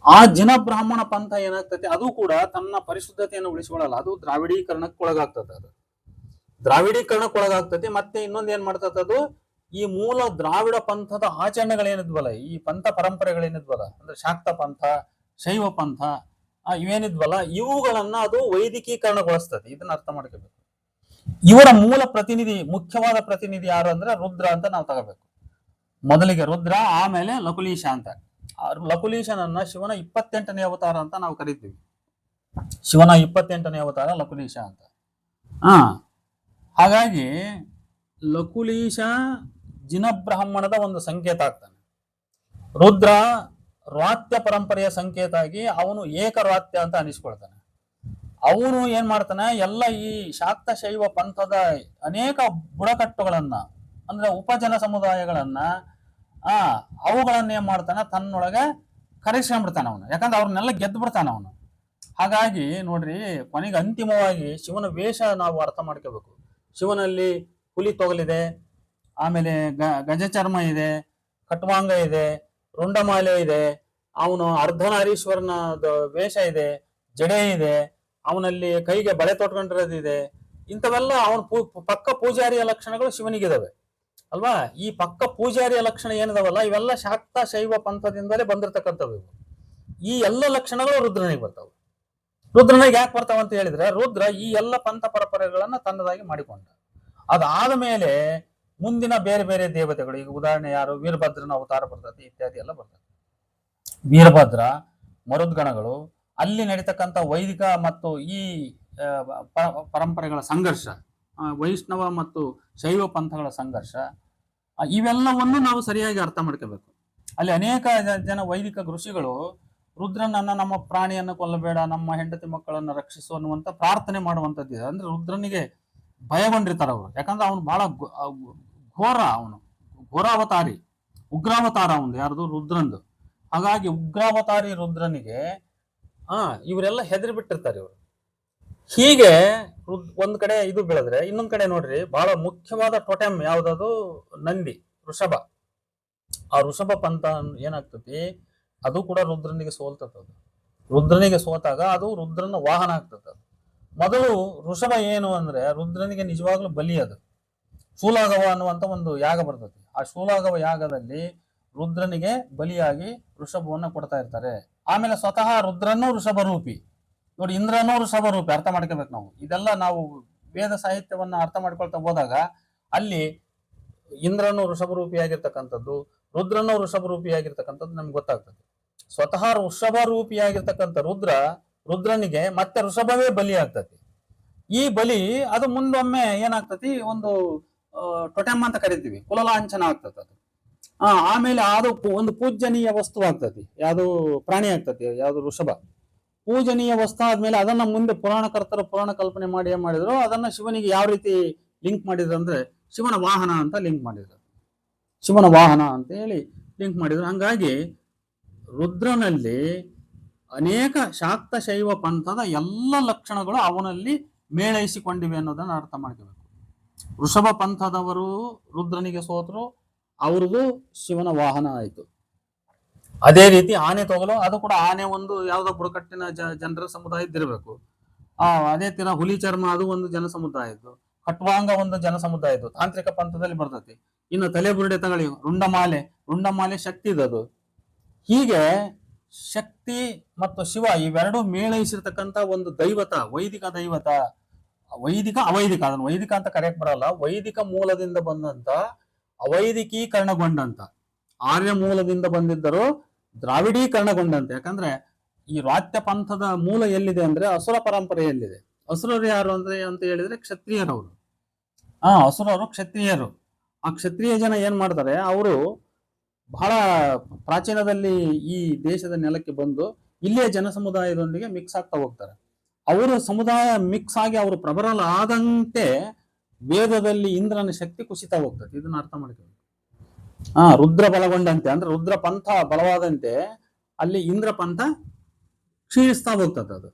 ಆ ಜಿನ ಬ್ರಾಹ್ಮಣ ಪಂಥ ಏನಾಗ್ತದೆ, ಅದು ಕೂಡ ತನ್ನ ಪರಿಶುದ್ಧತೆಯನ್ನು ಉಳಿಸಿಕೊಳ್ಳಲ್ಲ, ಅದು ದ್ರಾವಿಡೀಕರಣಕ್ಕೆ ಒಳಗಾಗ್ತದೆ. ಅದು ದ್ರಾವಿಡೀಕರಣಕ್ಕೆ ಒಳಗಾಗ್ತದೆ. ಮತ್ತೆ ಇನ್ನೊಂದು ಏನ್ ಮಾಡ್ತದೆ, ಅದು ಈ ಮೂಲ ದ್ರಾವಿಡ ಪಂಥದ ಆಚರಣೆಗಳೇನಿದ್ವಲ್ಲ, ಈ ಪಂಥ ಪರಂಪರೆಗಳೇನಿದ್ವಲ್ಲ, ಅಂದ್ರೆ ಶಾಕ್ತ ಪಂಥ, ಶೈವ ಪಂಥ ಇವೇನಿದ್ವಲ್ಲ, ಇವುಗಳನ್ನ ಅದು ವೈದಿಕೀಕರಣಗೊಳಿಸ್ತದೆ. ಇದನ್ನ ಅರ್ಥ ಮಾಡ್ಕೋಬೇಕು. ಇವರ ಮೂಲ ಪ್ರತಿನಿಧಿ, ಮುಖ್ಯವಾದ ಪ್ರತಿನಿಧಿ ಯಾರು ಅಂದ್ರೆ ರುದ್ರ ಅಂತ ನಾವು ತಗೋಬೇಕು. ಮೊದಲಿಗೆ ರುದ್ರ, ಆಮೇಲೆ ಲಕುಲೀಶ ಅಂತ. ಲಕುಲೀಶನನ್ನ ಶಿವನ 28ನೇ ಅವತಾರ ಅಂತ ನಾವು ಕರಿತೀವಿ. ಶಿವನ 28ನೇ ಅವತಾರ ಲಕುಲೀಶ ಅಂತ. ಹಾಗಾಗಿ ಲಕುಲೀಶ ಜಿನಬ್ರಾಹ್ಮಣದ ಒಂದು ಸಂಕೇತ ಆಗ್ತಾನೆ. ರುದ್ರ ರಾತ್ಯ ಪರಂಪರೆಯ ಸಂಕೇತ ಆಗಿ ಅವನು ಏಕರಾತ್ಯ ಅಂತ ಅನಿಸ್ಕೊಳ್ತಾನೆ. ಅವನು ಏನ್ ಮಾಡ್ತಾನೆ, ಎಲ್ಲ ಈ ಶಾಕ್ತ ಶೈವ ಪಂಥದ ಅನೇಕ ಬುಡಕಟ್ಟುಗಳನ್ನ, ಅಂದ್ರೆ ಉಪಜನ ಸಮುದಾಯಗಳನ್ನ ಅವುಗಳನ್ನ ಏನ್ ಮಾಡ್ತಾನೆ, ತನ್ನೊಳಗೆ ಕರೆಸ್ಕೊಂಡ್ಬಿಡ್ತಾನೆ ಅವನು. ಯಾಕಂದ್ರೆ ಅವ್ರನ್ನೆಲ್ಲ ಗೆದ್ದು ಬಿಡ್ತಾನೆ ಅವನು. ಹಾಗಾಗಿ ನೋಡ್ರಿ, ಕೊನೆಗೆ ಅಂತಿಮವಾಗಿ ಶಿವನ ವೇಷ ನಾವು ಅರ್ಥ ಮಾಡ್ಕೋಬೇಕು. ಶಿವನಲ್ಲಿ ಹುಲಿ ತೊಗಲಿದೆ, ಆಮೇಲೆ ಗಜಚರ್ಮ ಇದೆ, ಕಟ್ವಾಂಗ ಇದೆ, ರುಂಡಮಾಲೆ ಇದೆ, ಅವನು ಅರ್ಧನಾರೀಶ್ವರನ ವೇಷ ಇದೆ, ಜಡೆ ಇದೆ, ಅವನಲ್ಲಿ ಕೈಗೆ ಬಳೆ ತೊಟ್ಕೊಂಡಿರೋದಿದೆ. ಇಂಥವೆಲ್ಲ ಅವನ ಪಕ್ಕ ಪೂಜಾರಿಯ ಲಕ್ಷಣಗಳು ಶಿವನಿಗಿದಾವೆ ಅಲ್ವಾ. ಈ ಪಕ್ಕ ಪೂಜಾರಿಯ ಲಕ್ಷಣ ಏನಿದಾವಲ್ಲ, ಇವೆಲ್ಲ ಶಾಕ್ತ ಶೈವ ಪಂಥದಿಂದಲೇ ಬಂದಿರತಕ್ಕಂಥವು. ಈ ಎಲ್ಲ ಲಕ್ಷಣಗಳು ರುದ್ರನಿಗೆ ಬರ್ತಾವೆ. ರುದ್ರನಿಗೆ ಯಾಕೆ ಬರ್ತಾವ ಅಂತ ಹೇಳಿದ್ರೆ, ರುದ್ರ ಈ ಎಲ್ಲ ಪಂಥ ಪರಂಪರೆಗಳನ್ನ ತನ್ನದಾಗಿ ಮಾಡಿಕೊಂಡ. ಅದಾದ ಮೇಲೆ ಮುಂದಿನ ಬೇರೆ ಬೇರೆ ದೇವತೆಗಳು, ಈಗ ಉದಾಹರಣೆ ಯಾರು, ವೀರಭದ್ರನ ಅವತಾರ ಬರ್ತದೆ, ಇತ್ಯಾದಿ ಎಲ್ಲ ಬರ್ತದೆ. ವೀರಭದ್ರ, ಮರುದ್ಗಣಗಳು, ಅಲ್ಲಿ ನಡೀತಕ್ಕಂಥ ವೈದಿಕ ಮತ್ತು ಈ ಪರಂಪರೆಗಳ ಸಂಘರ್ಷ, ವೈಷ್ಣವ ಮತ್ತು ಶೈವ ಪಂಥಗಳ ಸಂಘರ್ಷ, ಇವೆಲ್ಲವನ್ನು ನಾವು ಸರಿಯಾಗಿ ಅರ್ಥ ಮಾಡ್ಕೋಬೇಕು. ಅಲ್ಲಿ ಅನೇಕ ಜನ ವೈದಿಕ ಋಷಿಗಳು ರುದ್ರನನ್ನ, ನಮ್ಮ ಪ್ರಾಣಿಯನ್ನು ಕೊಲ್ಲಬೇಡ, ನಮ್ಮ ಹೆಂಡತಿ ಮಕ್ಕಳನ್ನ ರಕ್ಷಿಸು ಅನ್ನುವಂತ ಪ್ರಾರ್ಥನೆ ಮಾಡುವಂಥದ್ದು. ಅಂದ್ರೆ ರುದ್ರನಿಗೆ ಭಯಗೊಂಡಿರ್ತಾರ ಅವರು. ಯಾಕಂದ್ರೆ ಅವನು ಬಹಳ ಘೋರ, ಅವನು ಘೋರಾವತಾರಿ, ಉಗ್ರಾವತಾರ ಅವನು, ಯಾರ್ದು, ರುದ್ರಂದು. ಹಾಗಾಗಿ ಉಗ್ರಾವತಾರಿ ರುದ್ರನಿಗೆ ಇವರೆಲ್ಲ ಹೆದರಿ ಬಿಟ್ಟಿರ್ತಾರೆ ಇವರು. ಹೀಗೆ ಒಂದ್ ಕಡೆ ಇದು ಬೆಳೆದ್ರೆ, ಇನ್ನೊಂದ್ ಕಡೆ ನೋಡ್ರಿ, ಬಹಳ ಮುಖ್ಯವಾದ ಟೊಟೆಮ್ ಯಾವ್ದದು, ನಂದಿ, ಋಷಭ. ಆ ಋಷಭ ಪಂಥ ಏನಾಗ್ತತಿ, ಅದು ಕೂಡ ರುದ್ರನಿಗೆ ಸೋಲ್ತದ. ರುದ್ರನಿಗೆ ಸೋತಾಗ ಅದು ರುದ್ರನ ವಾಹನ ಆಗ್ತದ. ಮೊದಲು ಋಷಭ ಏನು ಅಂದ್ರೆ ರುದ್ರನಿಗೆ ನಿಜವಾಗ್ಲೂ ಬಲಿ. ಅದು ಶೂಲಾಗವ ಅನ್ನುವಂತ ಒಂದು ಯಾಗ ಬರ್ತದೆ. ಆ ಶೂಲಾಗವ ಯಾಗದಲ್ಲಿ ರುದ್ರನಿಗೆ ಬಲಿಯಾಗಿ ಋಷಭವನ್ನ ಕೊಡ್ತಾ ಇರ್ತಾರೆ. ಆಮೇಲೆ ಸ್ವತಃ ರುದ್ರನೂ ಋಷಭ ರೂಪಿ. ನೋಡಿ, ಇಂದ್ರನೂ ಋಷಭ ರೂಪಿ. ಅರ್ಥ ಮಾಡ್ಕೋಬೇಕು ನಾವು. ಇದೆಲ್ಲ ನಾವು ವೇದ ಸಾಹಿತ್ಯವನ್ನ ಅರ್ಥ ಮಾಡ್ಕೊಳ್ತಾ ಹೋದಾಗ ಅಲ್ಲಿ ಇಂದ್ರನು ಋಷಭ ರೂಪಿಯಾಗಿರ್ತಕ್ಕಂಥದ್ದು, ರುದ್ರನು ಋಷಭ ರೂಪಿಯಾಗಿರ್ತಕ್ಕಂಥದ್ದು ನಮ್ಗೆ ಗೊತ್ತಾಗ್ತದೆ. ಸ್ವತಃ ಋಷಭ ರೂಪಿಯಾಗಿರ್ತಕ್ಕಂಥ ರುದ್ರನಿಗೆ ಮತ್ತೆ ಋಷಭವೇ ಬಲಿ ಆಗ್ತತಿ. ಈ ಬಲಿ ಅದು ಮುಂದೊಮ್ಮೆ ಏನಾಗ್ತತಿ, ಒಂದು ಟೊಟೆಮ್ ಅಂತ ಕರಿತೀವಿ, ಕುಲಲಾಂಛನ ಆಗ್ತದೆ ಅದು. ಆಮೇಲೆ ಅದು ಒಂದು ಪೂಜನೀಯ ವಸ್ತು ಆಗ್ತತಿ. ಯಾವುದು ಪ್ರಾಣಿ ಆಗ್ತತಿ, ಯಾವುದು ಋಷಭ ಪೂಜನೀಯ ವಸ್ತು ಆದ್ಮೇಲೆ ಅದನ್ನ ಮುಂದೆ ಪುರಾಣಕರ್ತರು ಪುರಾಣ ಕಲ್ಪನೆ ಮಾಡಿ ಏನ್ ಮಾಡಿದ್ರು, ಅದನ್ನ ಶಿವನಿಗೆ ಯಾವ ರೀತಿ ಲಿಂಕ್ ಮಾಡಿದ್ರು ಅಂದ್ರೆ ಶಿವನ ವಾಹನ ಅಂತ ಲಿಂಕ್ ಮಾಡಿದ್ರು. ಶಿವನ ವಾಹನ ಅಂತ ಹೇಳಿ ಲಿಂಕ್ ಮಾಡಿದ್ರು. ಹಂಗಾಗಿ ರುದ್ರನಲ್ಲಿ ಅನೇಕ ಶಾಕ್ತ ಶೈವ ಪಂಥದ ಎಲ್ಲ ಲಕ್ಷಣಗಳು ಅವನಲ್ಲಿ ಮೇಳೈಸಿಕೊಂಡಿವೆ ಅನ್ನೋದನ್ನ ಅರ್ಥ ಮಾಡ್ಕೋಬೇಕು. ಋಷಭ ಪಂಥದವರು ರುದ್ರನಿಗೆ ಸೋತರು, ಅವ್ರದ್ದು ಶಿವನ ವಾಹನ ಆಯಿತು. ಅದೇ ರೀತಿ ಆನೆ ತೊಗಲು, ಅದು ಕೂಡ ಆನೆ ಒಂದು ಯಾವುದೋ ಬುಡಕಟ್ಟಿನ ಜನರ ಸಮುದಾಯದ್ದಿರಬೇಕು. ಅದೇ ತರ ಹುಲಿ ಚರ್ಮ, ಅದು ಒಂದು ಜನ ಸಮುದಾಯದ್ದು. ಕಟ್ವಾಂಗ ಒಂದು ಜನ ಸಮುದಾಯದ್ದು, ತಾಂತ್ರಿಕ ಪಂಥದಲ್ಲಿ ಬರ್ತತಿ. ಇನ್ನು ತಲೆ ಬುರುಡೆ ತಗೊಳ್ಳಿ, ರುಂಡಮಾಲೆ ಶಕ್ತಿದದು. ಹೀಗೆ ಶಕ್ತಿ ಮತ್ತು ಶಿವ ಇವೆರಡು ಮೇಳೈಸಿರ್ತಕ್ಕಂಥ ಒಂದು ದೈವತ, ವೈದಿಕ ದೈವತ, ವೈದಿಕ ಅವೈದಿಕ, ಅದನ್ನು ವೈದಿಕ ಅಂತ ಕರೆಯಕ್ ಬರಲ್ಲ, ವೈದಿಕ ಮೂಲದಿಂದ ಬಂದಂತ ಅವೈದಿಕೀಕರಣಗೊಂಡಂತ, ಆರ್ಯ ಮೂಲದಿಂದ ಬಂದಿದ್ದರು ದ್ರಾವಿಡೀಕರಣಗೊಂಡಂತೆ. ಯಾಕಂದ್ರೆ ಈ ರಾತ್ಯ ಪಂಥದ ಮೂಲ ಎಲ್ಲಿದೆ ಅಂದ್ರೆ ಅಸುರ ಪರಂಪರೆಯಲ್ಲಿದೆ. ಅಸುರರು ಯಾರು ಅಂದ್ರೆ ಅಂತ ಹೇಳಿದ್ರೆ ಕ್ಷತ್ರಿಯರವರು. ಅಸುರರು ಕ್ಷತ್ರಿಯರು. ಆ ಕ್ಷತ್ರಿಯ ಜನ ಏನ್ ಮಾಡ್ತಾರೆ, ಅವರು ಬಹಳ ಪ್ರಾಚೀನದಲ್ಲಿ ಈ ದೇಶದ ನೆಲಕ್ಕೆ ಬಂದು ಇಲ್ಲಿಯ ಜನ ಸಮುದಾಯದೊಂದಿಗೆ ಮಿಕ್ಸ್ ಆಗ್ತಾ ಹೋಗ್ತಾರೆ. ಅವರ ಸಮುದಾಯ ಮಿಕ್ಸ್ ಆಗಿ ಅವರು ಪ್ರಬಲರಾದಂತೆ ವೇದದಲ್ಲಿ ಇಂದ್ರನ ಶಕ್ತಿ ಕುಸಿತಾ ಹೋಗ್ತದೆ. ಇದನ್ನ ಅರ್ಥ ಮಾಡ್ಕೊಳ್ಳಿ. ರುದ್ರ ಬಲಗೊಂಡಂತೆ ಅಂದ್ರೆ ರುದ್ರ ಪಂಥ ಬಲವಾದಂತೆ ಅಲ್ಲಿ ಇಂದ್ರ ಪಂಥ ಕ್ಷೀಣಿಸ್ತಾ ಹೋಗ್ತದೆ ಅದು.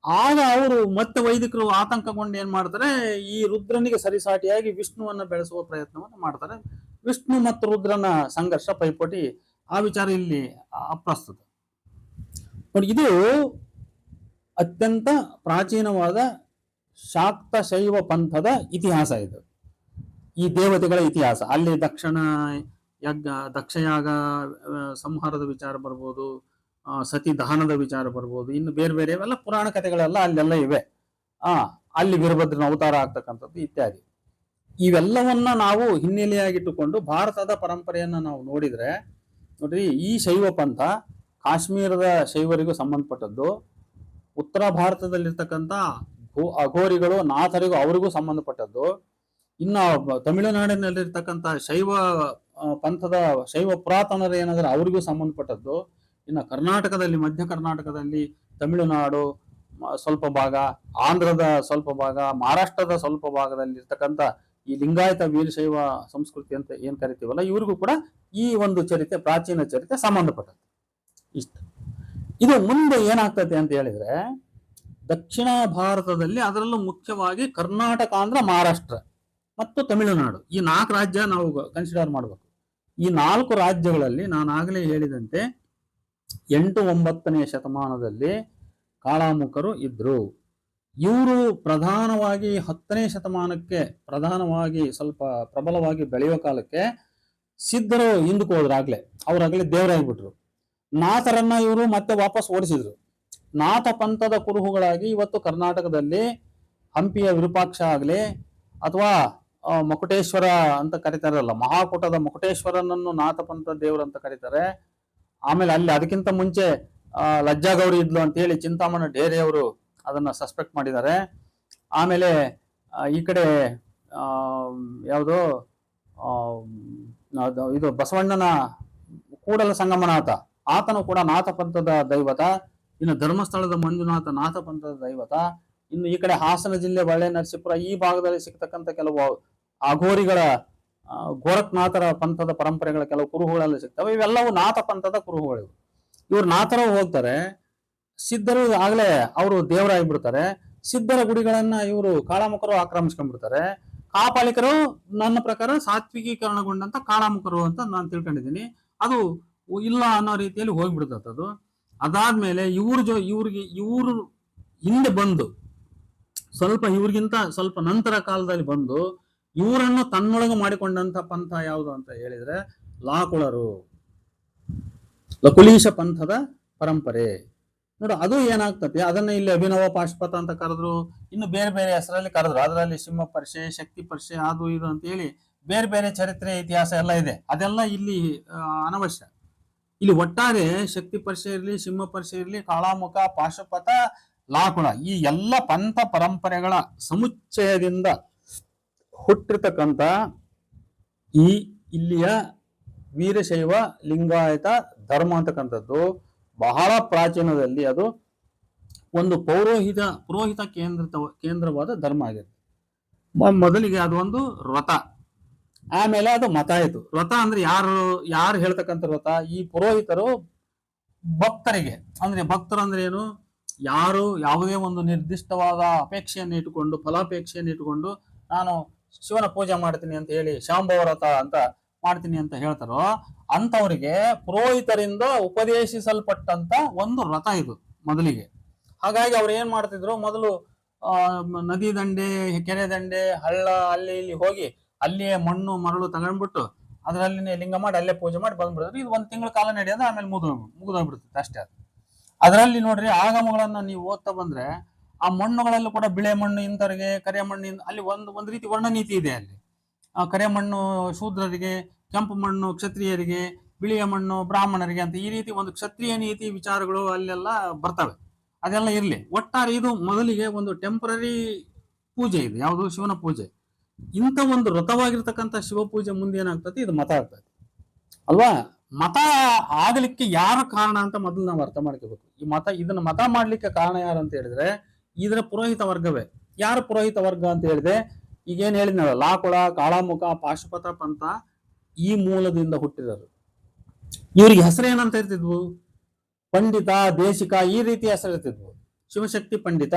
ಆಗ ಅವರು ಮತ್ತೆ ವೈದಿಕರು ಆತಂಕಗೊಂಡು ಏನ್ ಮಾಡ್ತಾರೆ, ಈ ರುದ್ರನಿಗೆ ಸರಿಸಾಟಿಯಾಗಿ ವಿಷ್ಣುವನ್ನ ಬೆಳೆಸುವ ಪ್ರಯತ್ನವನ್ನು ಮಾಡ್ತಾರೆ. ವಿಷ್ಣು ಮತ್ತು ರುದ್ರನ ಸಂಘರ್ಷ, ಪೈಪೋಟಿ, ಆ ವಿಚಾರ ಇಲ್ಲಿ ಅಪ್ರಸ್ತುತ. ನೋಡಿ, ಇದು ಅತ್ಯಂತ ಪ್ರಾಚೀನವಾದ ಶಾಕ್ತ ಶೈವ ಪಂಥದ ಇತಿಹಾಸ. ಇದು ಈ ದೇವತೆಗಳ ಇತಿಹಾಸ. ಅಲ್ಲಿ ದಕ್ಷಯಾಗ ಸಂಹಾರದ ವಿಚಾರ ಬರ್ಬೋದು, ಸತಿ ದಹನದ ವಿಚಾರ ಬರ್ಬೋದು, ಇನ್ನು ಬೇರೆ ಬೇರೆ ಎಲ್ಲ ಪುರಾಣ ಕಥೆಗಳೆಲ್ಲ ಅಲ್ಲೆಲ್ಲ ಇವೆ. ಅಲ್ಲಿ ವೀರಭದ್ರನ ಅವತಾರ ಆಗ್ತಕ್ಕಂಥದ್ದು ಇತ್ಯಾದಿ. ಇವೆಲ್ಲವನ್ನ ನಾವು ಹಿನ್ನೆಲೆಯಾಗಿಟ್ಟುಕೊಂಡು ಭಾರತದ ಪರಂಪರೆಯನ್ನ ನಾವು ನೋಡಿದ್ರೆ, ನೋಡ್ರಿ, ಈ ಶೈವ ಪಂಥ ಕಾಶ್ಮೀರದ ಶೈವರಿಗೂ ಸಂಬಂಧಪಟ್ಟದ್ದು, ಉತ್ತರ ಭಾರತದಲ್ಲಿರ್ತಕ್ಕಂಥ ಅಘೋರಿಗಳು ನಾಥರಿಗೂ ಅವರಿಗೂ ಸಂಬಂಧಪಟ್ಟದ್ದು, ಇನ್ನು ತಮಿಳುನಾಡಿನಲ್ಲಿರ್ತಕ್ಕಂಥ ಶೈವ ಪಂಥದ ಶೈವ ಪುರಾತನರು ಏನಾದ್ರೆ ಅವರಿಗೂ ಸಂಬಂಧಪಟ್ಟದ್ದು, ಇನ್ನು ಕರ್ನಾಟಕದಲ್ಲಿ, ಮಧ್ಯ ಕರ್ನಾಟಕದಲ್ಲಿ, ತಮಿಳುನಾಡು ಸ್ವಲ್ಪ ಭಾಗ, ಆಂಧ್ರದ ಸ್ವಲ್ಪ ಭಾಗ, ಮಹಾರಾಷ್ಟ್ರದ ಸ್ವಲ್ಪ ಭಾಗದಲ್ಲಿ ಇರ್ತಕ್ಕಂಥ ಈ ಲಿಂಗಾಯತ ವೀರಶೈವ ಸಂಸ್ಕೃತಿ ಅಂತ ಏನ್ ಕರಿತೀವಲ್ಲ, ಇವರಿಗೂ ಕೂಡ ಈ ಒಂದು ಚರಿತ್ರೆ, ಪ್ರಾಚೀನ ಚರಿತ್ರೆ ಸಂಬಂಧಪಟ್ಟದ್ದು. ಇಷ್ಟು. ಇದು ಮುಂದೆ ಏನಾಗ್ತದೆ ಅಂತ ಹೇಳಿದ್ರೆ, ದಕ್ಷಿಣ ಭಾರತದಲ್ಲಿ, ಅದರಲ್ಲೂ ಮುಖ್ಯವಾಗಿ ಕರ್ನಾಟಕ, ಆಂಧ್ರ, ಮಹಾರಾಷ್ಟ್ರ ಮತ್ತು ತಮಿಳುನಾಡು, ಈ 4 ರಾಜ್ಯ ನಾವು ಕನ್ಸಿಡರ್ ಮಾಡಬೇಕು. ಈ 4 ರಾಜ್ಯಗಳಲ್ಲಿ ನಾನು ಆಗಲೇ ಹೇಳಿದಂತೆ 8-9ನೇ ಶತಮಾನದಲ್ಲಿ ಕಾಳಾಮುಖರು ಇದ್ರು. ಇವರು ಪ್ರಧಾನವಾಗಿ 10ನೇ ಶತಮಾನಕ್ಕೆ ಪ್ರಧಾನವಾಗಿ ಸ್ವಲ್ಪ ಪ್ರಬಲವಾಗಿ ಬೆಳೆಯುವ ಕಾಲಕ್ಕೆ ಸಿದ್ಧರು ಹಿಂದಕ್ಕೆ ಹೋದ್ರಾಗ್ಲೆ, ಅವ್ರಾಗ್ಲೇ ದೇವರಾಗ್ಬಿಟ್ರು. ನಾಥರನ್ನ ಇವರು ಮತ್ತೆ ವಾಪಸ್ ಓಡಿಸಿದ್ರು. ನಾಥ ಪಂಥದ ಕುರುಹುಗಳಾಗಿ ಇವತ್ತು ಕರ್ನಾಟಕದಲ್ಲಿ ಹಂಪಿಯ ವಿರೂಪಾಕ್ಷ ಆಗ್ಲಿ, ಅಥವಾ ಮಕುಟೇಶ್ವರ ಅಂತ ಕರೀತಾರಲ್ಲ, ಮಹಾಕೂಟದ ಮಕುಟೇಶ್ವರನನ್ನು ನಾಥ ಪಂಥ ದೇವರು ಅಂತ ಕರೀತಾರೆ. ಆಮೇಲೆ ಅಲ್ಲಿ ಅದಕ್ಕಿಂತ ಮುಂಚೆ ಲಜ್ಜಾಗೌರಿ ಇದ್ಲು ಅಂತ ಹೇಳಿ ಚಿಂತಾಮಣ ಡೇರೆಯವರು ಅದನ್ನ ಸಸ್ಪೆಕ್ಟ್ ಮಾಡಿದ್ದಾರೆ. ಆಮೇಲೆ ಈ ಕಡೆ ಯಾವುದು ಇದು ಬಸವಣ್ಣನ ಕೂಡಲ ಸಂಗಮನಾಥ, ಆತನು ಕೂಡ ನಾಥ ಪಂಥದ ದೈವತ. ಇನ್ನು ಧರ್ಮಸ್ಥಳದ ಮಂಜುನಾಥ ನಾಥ ಪಂಥದ ದೈವತ. ಇನ್ನು ಈ ಕಡೆ ಹಾಸನ ಜಿಲ್ಲೆ ಬಳ್ಳೆ ನರಸೀಪುರ ಈ ಭಾಗದಲ್ಲಿ ಸಿಗ್ತಕ್ಕಂಥ ಕೆಲವು ಅಘೋರಿಗಳ ಗೋರಖ್ನಾಥರ ಪಂಥದ ಪರಂಪರೆಗಳ ಕೆಲವು ಕುರುಹುಗಳಲ್ಲಿ ಸಿಗ್ತವೆ. ಇವೆಲ್ಲವೂ ನಾಥ ಪಂಥದ ಕುರುಹುಗಳು. ಇವ್ರು ನಾಥರು ಹೋಗ್ತಾರೆ, ಸಿದ್ಧರು ಆಗ್ಲೇ ಅವರು ದೇವರಾಗಿಬಿಡ್ತಾರೆ. ಸಿದ್ಧರ ಗುಡಿಗಳನ್ನ ಇವರು ಕಾಳಾಮುಖರು ಆಕ್ರಮಿಸ್ಕೊಂಡ್ಬಿಡ್ತಾರೆ. ಕಾಪಾಲಿಕರು ನನ್ನ ಪ್ರಕಾರ ಸಾತ್ವಿಕೀಕರಣಗೊಂಡಂತ ಕಾಳಾಮುಖರು ಅಂತ ನಾನು ತಿಳ್ಕೊಂಡಿದ್ದೀನಿ. ಅದು ಇಲ್ಲ ಅನ್ನೋ ರೀತಿಯಲ್ಲಿ ಹೋಗ್ಬಿಡ್ತದೆ ಅದು. ಅದಾದ್ಮೇಲೆ ಇವ್ರು ಹಿಂದೆ ಬಂದು ಇವ್ರಿಗಿಂತ ಸ್ವಲ್ಪ ನಂತರ ಕಾಲದಲ್ಲಿ ಬಂದು ಇವರನ್ನು ತನ್ನೊಳಗೆ ಮಾಡಿಕೊಂಡಂತ ಪಂಥ ಯಾವುದು ಅಂತ ಹೇಳಿದ್ರೆ ಲಾಕುಳರು, ಲಕುಲೀಶ ಪಂಥದ ಪರಂಪರೆ. ನೋಡು, ಅದು ಏನಾಗ್ತದೆ, ಅದನ್ನ ಇಲ್ಲಿ ಅಭಿನವ ಪಾಶುಪತ ಅಂತ ಕರೆದ್ರು, ಇನ್ನು ಬೇರೆ ಬೇರೆ ಹೆಸರಲ್ಲಿ ಕರೆದ್ರು. ಅದರಲ್ಲಿ ಸಿಂಹ ಪರಿಷೆ, ಶಕ್ತಿ ಪರಿಷೆ, ಅದು ಇದು ಅಂತ ಹೇಳಿ ಬೇರೆ ಬೇರೆ ಚರಿತ್ರೆ ಇತಿಹಾಸ ಎಲ್ಲ ಇದೆ. ಅದೆಲ್ಲ ಇಲ್ಲಿ ಅನವಶ್ಯ. ಇಲ್ಲಿ ಒಟ್ಟಾರೆ ಶಕ್ತಿ ಪರಿಷೆ ಇರಲಿ, ಸಿಂಹ ಪರಿಷೆ ಇರಲಿ, ಕಾಳಾಮುಖ, ಪಾಶುಪತ, ಲಾಕುಳ, ಈ ಎಲ್ಲ ಪಂಥ ಪರಂಪರೆಗಳ ಸಮುಚ್ಚಯದಿಂದ ಹುಟ್ಟಿರ್ತಕ್ಕಂಥ ಈ ಇಲ್ಲಿಯ ವೀರಶೈವ ಲಿಂಗಾಯತ ಧರ್ಮ ಅಂತಕ್ಕಂಥದ್ದು ಬಹಳ ಪ್ರಾಚೀನದಲ್ಲಿ ಅದು ಒಂದು ಪುರೋಹಿತ ಕೇಂದ್ರವಾದ ಧರ್ಮ ಆಗಿದೆ. ಮೊದಲಿಗೆ ಅದು ಒಂದು ವ್ರತ, ಆಮೇಲೆ ಅದು ಮತ ಆಯಿತು. ವ್ರತ ಅಂದ್ರೆ ಯಾರು ಹೇಳ್ತಕ್ಕಂಥ ವ್ರತ? ಈ ಪುರೋಹಿತರು ಭಕ್ತರಿಗೆ, ಅಂದ್ರೆ ಭಕ್ತರು ಅಂದ್ರೆ ಏನು, ಯಾರು ಯಾವುದೇ ಒಂದು ನಿರ್ದಿಷ್ಟವಾದ ಅಪೇಕ್ಷೆಯನ್ನು ಇಟ್ಟುಕೊಂಡು, ಫಲಾಪೇಕ್ಷೆಯನ್ನು ಇಟ್ಟುಕೊಂಡು ನಾನು ಶಿವನ ಪೂಜೆ ಮಾಡ್ತೀನಿ ಅಂತ ಹೇಳಿ ಶಾಂಭವ ವ್ರತ ಅಂತ ಮಾಡ್ತೀನಿ ಅಂತ ಹೇಳ್ತಾರೋ ಅಂತವರಿಗೆ ಪುರೋಹಿತರಿಂದ ಉಪದೇಶಿಸಲ್ಪಟ್ಟಂತ ಒಂದು ವ್ರತ ಇದು ಮೊದಲಿಗೆ. ಹಾಗಾಗಿ ಅವ್ರು ಏನ್ ಮಾಡ್ತಿದ್ರು, ಮೊದಲು ನದಿ ದಂಡೆ, ಕೆರೆ ದಂಡೆ, ಹಳ್ಳ ಅಲ್ಲಿ ಇಲ್ಲಿ ಹೋಗಿ ಅಲ್ಲಿಯೇ ಮಣ್ಣು ಮರಳು ತಗೊಂಡ್ಬಿಟ್ಟು ಅದರಲ್ಲಿನೇ ಲಿಂಗ ಮಾಡಿ ಅಲ್ಲೇ ಪೂಜೆ ಮಾಡಿ ಬಂದ್ಬಿಡಿದ್ರು. ಇದು 1 ತಿಂಗಳ ಕಾಲ ನಡೆಯೋದು, ಆಮೇಲೆ ಮುಗಿದೋಗ್ಬಿಡ್ತದೆ ಅಷ್ಟೇ. ಅದರಲ್ಲಿ ನೋಡ್ರಿ, ಆಗಮಗಳನ್ನ ನೀವು ಓದ್ತಾ ಬಂದ್ರೆ ಆ ಮಣ್ಣುಗಳಲ್ಲೂ ಕೂಡ ಬಿಳೆ ಮಣ್ಣು ಇಂಥವ್ರಿಗೆ, ಕರೆ ಮಣ್ಣು ಅಲ್ಲಿ ಒಂದು ರೀತಿ ವರ್ಣನೀತಿ ಇದೆ. ಅಲ್ಲಿ ಕರೆ ಮಣ್ಣು ಶೂದ್ರರಿಗೆ, ಕೆಂಪು ಮಣ್ಣು ಕ್ಷತ್ರಿಯರಿಗೆ, ಬಿಳಿಯ ಮಣ್ಣು ಬ್ರಾಹ್ಮಣರಿಗೆ ಅಂತ ಈ ರೀತಿ ಒಂದು ಕ್ಷತ್ರಿಯ ನೀತಿ ವಿಚಾರಗಳು ಅಲ್ಲೆಲ್ಲ ಬರ್ತವೆ. ಅದೆಲ್ಲ ಇರ್ಲಿ. ಒಟ್ಟಾರೆ ಇದು ಮೊದಲಿಗೆ ಒಂದು ಟೆಂಪರರಿ ಪೂಜೆ ಇದೆ, ಯಾವುದು ಶಿವನ ಪೂಜೆ. ಇಂಥ ಒಂದು ವ್ರತವಾಗಿರ್ತಕ್ಕಂಥ ಶಿವ ಪೂಜೆ ಮುಂದೆ ಏನಾಗ್ತದೆ, ಇದು ಮತ ಆಗ್ತದೆ ಅಲ್ವಾ? ಮತ ಆಗಲಿಕ್ಕೆ ಯಾರ ಕಾರಣ ಅಂತ ಮೊದಲು ನಾವು ಅರ್ಥ ಮಾಡ್ಕೋಬೇಕು. ಇದನ್ನ ಮತ ಮಾಡ್ಲಿಕ್ಕೆ ಕಾರಣ ಯಾರು ಅಂತ ಹೇಳಿದ್ರೆ ಇದರ ಪುರೋಹಿತ ವರ್ಗವೇ. ಯಾರು ಪುರೋಹಿತ ವರ್ಗ ಅಂತ ಹೇಳಿದ್ರೆ, ಈಗೇನ್ ಹೇಳಿದ್ನಲ್ಲ, ಲಾಕುಳ, ಕಾಳಾಮುಖ, ಪಾಶುಪತ ಪಂಥ ಈ ಮೂಲದಿಂದ ಹುಟ್ಟಿರೋರು. ಇವ್ರಿಗೆ ಹೆಸರು ಏನಂತ ಇರ್ತಿದ್ವು? ಪಂಡಿತ, ದೇಶಿಕ, ಈ ರೀತಿ ಹೆಸರು ಇರ್ತಿದ್ವು. ಶಿವಶಕ್ತಿ ಪಂಡಿತ,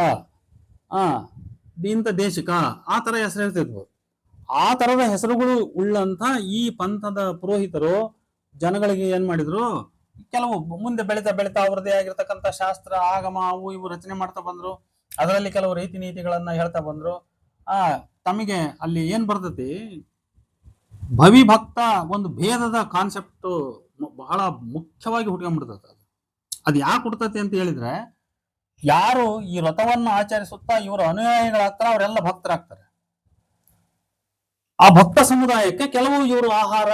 ಇಂಥ ದೇಶಿಕ, ಆ ತರ ಹೆಸರು ಇರ್ತಿದ್ವು. ಆ ತರದ ಹೆಸರುಗಳು ಉಳ್ಳಂತ ಈ ಪಂಥದ ಪುರೋಹಿತರು ಜನಗಳಿಗೆ ಏನ್ ಮಾಡಿದ್ರು, ಕೆಲವು ಮುಂದೆ ಬೆಳೀತಾ ಬೆಳೀತಾ ಅವ್ರದೇ ಆಗಿರ್ತಕ್ಕಂಥ ಶಾಸ್ತ್ರ ಆಗಮ ಅವು ಇವು ರಚನೆ ಮಾಡ್ತಾ ಬಂದ್ರು. ಅದರಲ್ಲಿ ಕೆಲವು ರೀತಿ ನೀತಿಗಳನ್ನ ಹೇಳ್ತಾ ಬಂದ್ರು. ಆ ತಮಗೆ ಅಲ್ಲಿ ಏನ್ ಬರ್ತೈತಿ, ಭವಿಭಕ್ತ ಒಂದು ಭೇದದ ಕಾನ್ಸೆಪ್ಟ್ ಬಹಳ ಮುಖ್ಯವಾಗಿ ಹುಟ್ಕೊಂಡ್ಬಿಡ್ತದೆ. ಅದು ಯಾಕೆ ಹುಡ್ತತಿ ಅಂತ ಹೇಳಿದ್ರೆ, ಯಾರು ಈ ವ್ರತವನ್ನ ಆಚರಿಸುತ್ತಾ ಇವರು ಅನುಯಾಯಿಗಳಾಗ್ತಾರ ಅವರೆಲ್ಲ ಭಕ್ತರಾಗ್ತಾರೆ. ಆ ಭಕ್ತ ಸಮುದಾಯಕ್ಕೆ ಕೆಲವು ಇವರು ಆಹಾರ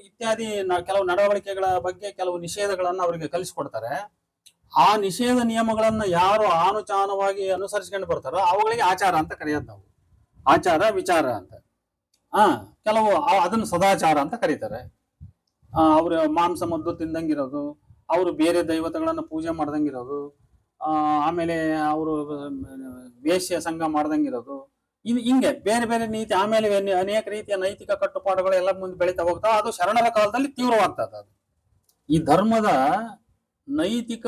ಇತ್ಯಾದಿ ಕೆಲವು ನಡವಳಿಕೆಗಳ ಬಗ್ಗೆ ಕೆಲವು ನಿಷೇಧಗಳನ್ನ ಅವರಿಗೆ ಕಲಿಸಿಕೊಡ್ತಾರೆ. ಆ ನಿಷೇಧ ನಿಯಮಗಳನ್ನ ಯಾರು ಆನುಚಾನವಾಗಿ ಅನುಸರಿಸ್ಕೊಂಡು ಬರ್ತಾರೋ ಅವುಗಳಿಗೆ ಆಚಾರ ಅಂತ ಕರೆಯೋದು ನಾವು. ಆಚಾರ ವಿಚಾರ ಅಂತ. ಕೆಲವು ಅದನ್ನು ಸದಾಚಾರ ಅಂತ ಕರೀತಾರೆ. ಅವ್ರ ಮಾಂಸ ಮದ್ದು ತಿಂದಂಗಿರೋದು, ಅವರು ಬೇರೆ ದೈವತೆಗಳನ್ನ ಪೂಜೆ ಮಾಡ್ದಂಗಿರೋದು, ಆಮೇಲೆ ಅವರು ವೇಶ್ಯ ಸಂಘ ಮಾಡ್ದಂಗಿರೋದು, ಹಿಂಗೆ ಬೇರೆ ಬೇರೆ ನೀತಿ. ಆಮೇಲೆ ಅನೇಕ ರೀತಿಯ ನೈತಿಕ ಕಟ್ಟುಪಾಡುಗಳು ಎಲ್ಲ ಮುಂದೆ ಬೆಳೀತಾ ಹೋಗ್ತಾವ. ಅದು ಶರಣರ ಕಾಲದಲ್ಲಿ ತೀವ್ರವಾಗ್ತದ. ಅದು ಈ ಧರ್ಮದ ನೈತಿಕ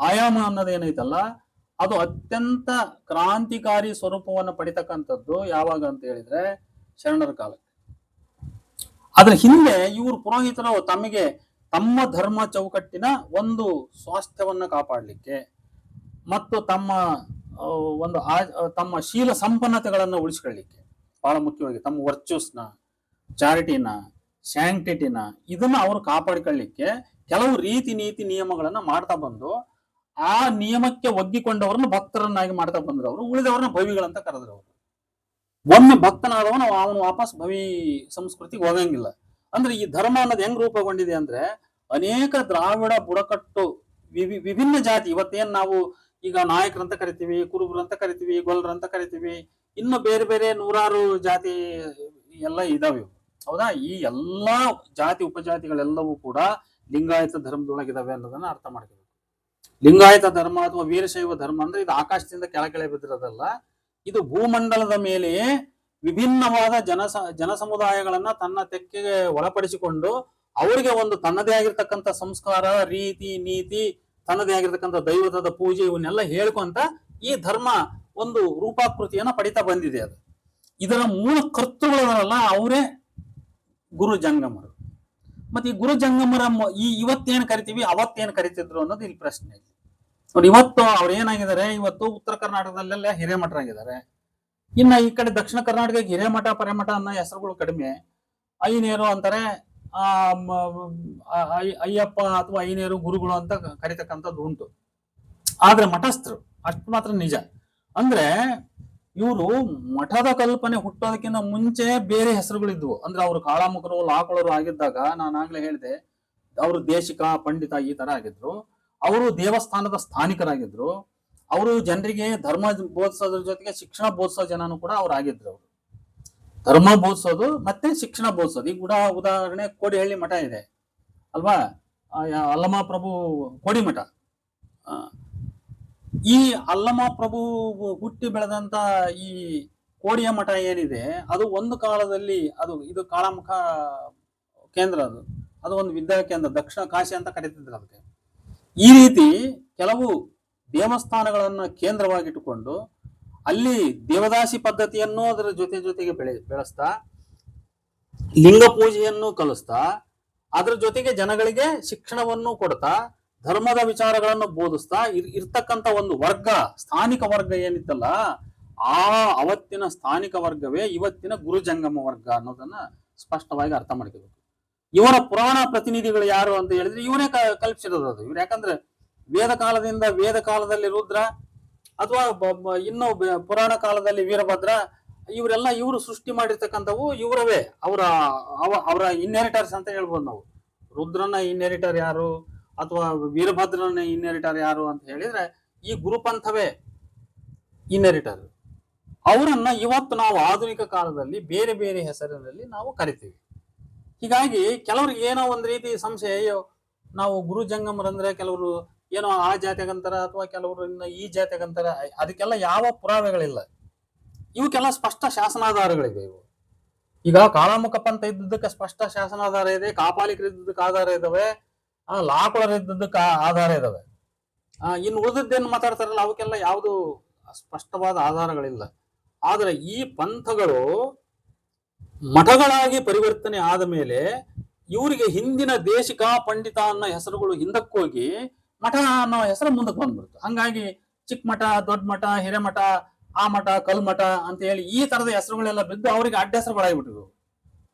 ಆಯಾಮ ಅನ್ನೋದೇನೈತಲ್ಲ, ಅದು ಅತ್ಯಂತ ಕ್ರಾಂತಿಕಾರಿ ಸ್ವರೂಪವನ್ನು ಪಡಿತಕ್ಕಂಥದ್ದು ಯಾವಾಗ ಅಂತ ಹೇಳಿದ್ರೆ ಶರಣರ ಕಾಲಕ್ಕೆ. ಅದ್ರ ಹಿಂದೆ ಇವರು ಪುರೋಹಿತರು ತಮಗೆ ತಮ್ಮ ಧರ್ಮ ಚೌಕಟ್ಟಿನ ಒಂದು ಸ್ವಾಸ್ಥ್ಯವನ್ನ ಕಾಪಾಡಲಿಕ್ಕೆ ಮತ್ತು ತಮ್ಮ ತಮ್ಮ ಶೀಲ ಸಂಪನ್ನತೆಗಳನ್ನು ಉಳಿಸ್ಕೊಳ್ಳಿಕ್ಕೆ, ಬಹಳ ಮುಖ್ಯವಾಗಿ ತಮ್ಮ ವರ್ಚಸ್ನ, ಚಾರಿಟಿನ, ಸ್ಯಾಂಕ್ಟಿಟಿನ ಇದನ್ನ ಅವರು ಕಾಪಾಡಿಕೊಳ್ಳಿಕ್ಕೆ ಕೆಲವು ರೀತಿ ನೀತಿ ನಿಯಮಗಳನ್ನ ಮಾಡ್ತಾ ಬಂದು ಆ ನಿಯಮಕ್ಕೆ ಒಗ್ಗಿಕೊಂಡವ್ರನ್ನ ಭಕ್ತರನ್ನಾಗಿ ಮಾಡ್ತಾ ಬಂದ್ರು. ಅವರು ಉಳಿದವ್ರನ್ನ ಭವಿಗಳಂತ ಕರೆದ್ರು. ಅವರು ಒಮ್ಮೆ ಭಕ್ತನಾದವನು ಅವನು ವಾಪಸ್ ಭವಿ ಸಂಸ್ಕೃತಿಗೆ ಹೋಗಂಗಿಲ್ಲ. ಅಂದ್ರೆ ಈ ಧರ್ಮ ಅನ್ನೋದು ಹೆಂಗ್ ರೂಪುಗೊಂಡಿದೆ ಅಂದ್ರೆ, ಅನೇಕ ದ್ರಾವಿಡ ಬುಡಕಟ್ಟು ವಿಭಿನ್ನ ಜಾತಿ, ಇವತ್ತೇನ್ ನಾವು ಈಗ ನಾಯಕರಂತ ಕರಿತೀವಿ, ಕುರುಬರಂತ ಕರಿತೀವಿ, ಗೊಲ್ಲರಂತ ಕರಿತೀವಿ, ಇನ್ನು ಬೇರೆ ಬೇರೆ ನೂರಾರು ಜಾತಿ ಎಲ್ಲ ಇದಾವೆ, ಹೌದಾ? ಈ ಎಲ್ಲಾ ಜಾತಿ ಉಪಜಾತಿಗಳೆಲ್ಲವೂ ಕೂಡ ಲಿಂಗಾಯತ ಧರ್ಮದೊಳಗಿದಾವೆ ಅನ್ನೋದನ್ನ ಅರ್ಥ ಮಾಡ್ಕೋಬೇಕು. ಲಿಂಗಾಯತ ಧರ್ಮ ಅಥವಾ ವೀರಶೈವ ಧರ್ಮ ಅಂದ್ರೆ ಇದು ಆಕಾಶದಿಂದ ಕೆಳಕೆಳೆ ಬಿದ್ದಿರೋದಲ್ಲ. ಇದು ಭೂಮಂಡಲದ ಮೇಲೆಯೇ ವಿಭಿನ್ನವಾದ ಜನ ಸಮುದಾಯಗಳನ್ನ ತನ್ನ ತೆಕ್ಕೆಗೆ ಒಳಪಡಿಸಿಕೊಂಡು ಅವರಿಗೆ ಒಂದು ತನ್ನದೇ ಆಗಿರ್ತಕ್ಕಂಥ ಸಂಸ್ಕಾರ, ರೀತಿ ನೀತಿ, ತನ್ನದೇ ಆಗಿರ್ತಕ್ಕಂಥ ದೈವತದ ಪೂಜೆ ಇವನ್ನೆಲ್ಲ ಹೇಳ್ಕೊಂತ ಈ ಧರ್ಮ ಒಂದು ರೂಪಾಕೃತಿಯನ್ನ ಪಡಿತಾ ಬಂದಿದೆ. ಅದು ಇದರ ಮೂಲ ಕರ್ತೃಗಳಲ್ಲ ಅವರೇ ಗುರು ಜಂಗಮರು. ಮತ್ತೆ ಈ ಗುರು ಜಂಗಮರ ಇವತ್ತೇನ್ ಕರಿತೀವಿ, ಅವತ್ತೇನ್ ಕರಿತಿದ್ರು ಅನ್ನೋದು ಇಲ್ಲಿ ಪ್ರಶ್ನೆ ಇದೆ ನೋಡಿ. ಇವತ್ತು ಅವ್ರು ಏನಾಗಿದ್ದಾರೆ, ಇವತ್ತು ಉತ್ತರ ಕರ್ನಾಟಕದಲ್ಲೆಲ್ಲ ಹಿರೇಮಠರಾಗಿದ್ದಾರೆ. ಇನ್ನ ಈ ಕಡೆ ದಕ್ಷಿಣ ಕರ್ನಾಟಕಕ್ಕೆ ಹಿರೇಮಠ ಪರೆಮಠ ಅನ್ನೋ ಹೆಸರುಗಳು ಕಡಿಮೆ. ಐನೇರು ಅಂತಾರೆ, ಅಯ್ಯಪ್ಪ ಅಥವಾ ಐನೇರು ಗುರುಗಳು ಅಂತ ಕರಿತಕ್ಕಂಥದ್ದು ಉಂಟು. ಆದ್ರೆ ಮಠಸ್ಥರು ಅಷ್ಟು ಮಾತ್ರ ನಿಜ. ಅಂದ್ರೆ ಇವರು ಮಠದ ಕಲ್ಪನೆ ಹುಟ್ಟೋದಕ್ಕಿಂತ ಮುಂಚೆ ಬೇರೆ ಹೆಸರುಗಳಿದ್ವು. ಅಂದ್ರೆ ಅವರು ಕಾಳಾಮುಖರು, ಲಾಕಳರು ಆಗಿದ್ದಾಗ ನಾನು ಆಗ್ಲೇ ಹೇಳಿದೆ, ಅವರು ದೇಶಿಕ, ಪಂಡಿತ ಈ ತರ ಆಗಿದ್ರು. ಅವರು ದೇವಸ್ಥಾನದ ಸ್ಥಾನಿಕರಾಗಿದ್ರು. ಅವರು ಜನರಿಗೆ ಧರ್ಮ ಬೋಧಿಸೋದ್ರ ಜೊತೆಗೆ ಶಿಕ್ಷಣ ಬೋಧಿಸೋ ಜನನು ಕೂಡ ಅವ್ರು ಆಗಿದ್ರು. ಅವರು ಧರ್ಮ ಬೋಧಿಸೋದು ಮತ್ತೆ ಶಿಕ್ಷಣ ಬೋಧಿಸೋದು. ಈಗ ಉದಾಹರಣೆ ಕೋಡಿಹಳ್ಳಿ ಮಠ ಇದೆ ಅಲ್ವಾ, ಅಲ್ಲಮ ಪ್ರಭು ಕೋಡಿ ಮಠ. ಈ ಅಲ್ಲಮ ಪ್ರಭು ಹುಟ್ಟಿ ಬೆಳೆದಂತ ಈ ಕೋಡಿಯ ಮಠ ಏನಿದೆ, ಅದು ಒಂದು ಕಾಲದಲ್ಲಿ ಇದು ಕಾಳಾಮುಖ ಕೇಂದ್ರ. ಅದು ಒಂದು ವಿದ್ಯಾ ಕೇಂದ್ರ, ದಕ್ಷಿಣ ಕಾಶಿ ಅಂತ ಕರೀತಿದ್ರು ಅದಕ್ಕೆ. ಈ ರೀತಿ ಕೆಲವು ದೇವಸ್ಥಾನಗಳನ್ನ ಕೇಂದ್ರವಾಗಿಟ್ಟುಕೊಂಡು ಅಲ್ಲಿ ದೇವದಾಸಿ ಪದ್ಧತಿಯನ್ನು ಅದರ ಜೊತೆಗೆ ಬೆಳೆಸ್ತಾ, ಲಿಂಗ ಪೂಜೆಯನ್ನು ಕಲಿಸ್ತಾ, ಅದ್ರ ಜೊತೆಗೆ ಜನಗಳಿಗೆ ಶಿಕ್ಷಣವನ್ನು ಕೊಡ್ತಾ, ಧರ್ಮದ ವಿಚಾರಗಳನ್ನು ಬೋಧಿಸ್ತಾ ಇರ್ತಕ್ಕಂಥ ಒಂದು ವರ್ಗ, ಸ್ಥಾನಿಕ ವರ್ಗ ಏನಿತ್ತಲ್ಲ, ಆ ಅವತ್ತಿನ ಸ್ಥಾನಿಕ ವರ್ಗವೇ ಇವತ್ತಿನ ಗುರು ಜಂಗಮ ವರ್ಗ ಅನ್ನೋದನ್ನ ಸ್ಪಷ್ಟವಾಗಿ ಅರ್ಥ ಮಾಡ್ಕೋಬೇಕು. ಇವರ ಪುರಾಣ ಪ್ರತಿನಿಧಿಗಳು ಯಾರು ಅಂತ ಹೇಳಿದ್ರೆ ಇವರೇ ಕಲ್ಪಿಸಿರೋದು. ಅದು ಇವ್ರು ಯಾಕಂದ್ರೆ ವೇದ ಕಾಲದಲ್ಲಿ ರುದ್ರ ಅಥವಾ ಇನ್ನು ಪುರಾಣ ಕಾಲದಲ್ಲಿ ವೀರಭದ್ರ, ಇವರು ಸೃಷ್ಟಿ ಮಾಡಿರ್ತಕ್ಕಂಥವು ಇವರವೇ. ಅವರ ಇನ್ಹೆರಿಟರ್ಸ್ ಅಂತ ಹೇಳ್ಬೋದು ನಾವು. ರುದ್ರನ ಇನ್ಹೆರಿಟರ್ ಯಾರು ಅಥವಾ ವೀರಭದ್ರನ ಇನ್ಹೆರಿಟರ್ ಯಾರು ಅಂತ ಹೇಳಿದ್ರೆ ಈ ಗುರುಪಂಥವೇ ಇನ್ಹೆರಿಟರ್. ಅವರನ್ನ ಇವತ್ತು ನಾವು ಆಧುನಿಕ ಕಾಲದಲ್ಲಿ ಬೇರೆ ಬೇರೆ ಹೆಸರಿನಲ್ಲಿ ನಾವು ಕರಿತೀವಿ. ಹೀಗಾಗಿ ಕೆಲವ್ರಿಗೆ ಏನೋ ಒಂದ್ ರೀತಿ ಸಂಶಯ, ನಾವು ಗುರು ಜಂಗಮರಂದ್ರೆ ಕೆಲವರು ಏನೋ ಆ ಜಾತಿಗಂತರ ಅಥವಾ ಕೆಲವರು ಇನ್ನು ಈ ಜಾತಿಗಂತರ. ಅದಕ್ಕೆಲ್ಲ ಯಾವ ಪುರಾವೆಗಳಿಲ್ಲ. ಇವಕ್ಕೆಲ್ಲ ಸ್ಪಷ್ಟ ಶಾಸನಾಧಾರಗಳಿವೆ. ಇವು ಈಗ ಕಾಳಾಮುಖ ಪಂಥ ಇದ್ದದಕ್ಕೆ ಸ್ಪಷ್ಟ ಶಾಸನಾಧಾರ ಇದೆ, ಕಾಪಾಲಿಕರು ಇದ್ದದಕ್ಕೆ ಆಧಾರ ಇದಾವೆ, ಲಾಕುಳರು ಇದ್ದದಕ್ಕೆ ಆಧಾರ ಇದಾವೆ. ಇನ್ನು ಉಳಿದದ್ದೇನು ಮಾತಾಡ್ತಾರಲ್ಲ ಅವಕ್ಕೆಲ್ಲ ಯಾವುದು ಸ್ಪಷ್ಟವಾದ ಆಧಾರಗಳಿಲ್ಲ. ಆದ್ರೆ ಈ ಪಂಥಗಳು ಮಠಗಳಾಗಿ ಪರಿವರ್ತನೆ ಆದ ಮೇಲೆ ಇವರಿಗೆ ಹಿಂದಿನ ದೇಶಿಕ ಪಂಡಿತ ಅನ್ನೋ ಹೆಸರುಗಳು ಹಿಂದಕ್ಕೋಗಿ ಮಠ ಅನ್ನೋ ಹೆಸರು ಮುಂದಕ್ಕೆ ಬಂದ್ಬಿಡ್ತು. ಹಂಗಾಗಿ ಚಿಕ್ಕ ಮಠ, ದೊಡ್ಡ ಮಠ, ಹಿರೇಮಠ, ಆ ಮಠ, ಕಲ್ಮಠ ಅಂತ ಹೇಳಿ ಈ ತರದ ಹೆಸರುಗಳೆಲ್ಲ ಬಿದ್ದು ಅವರಿಗೆ ಅಡ್ಡ ಹೆಸರುಗಳಾಗ್ಬಿಟ್ಟಿದ್ವು.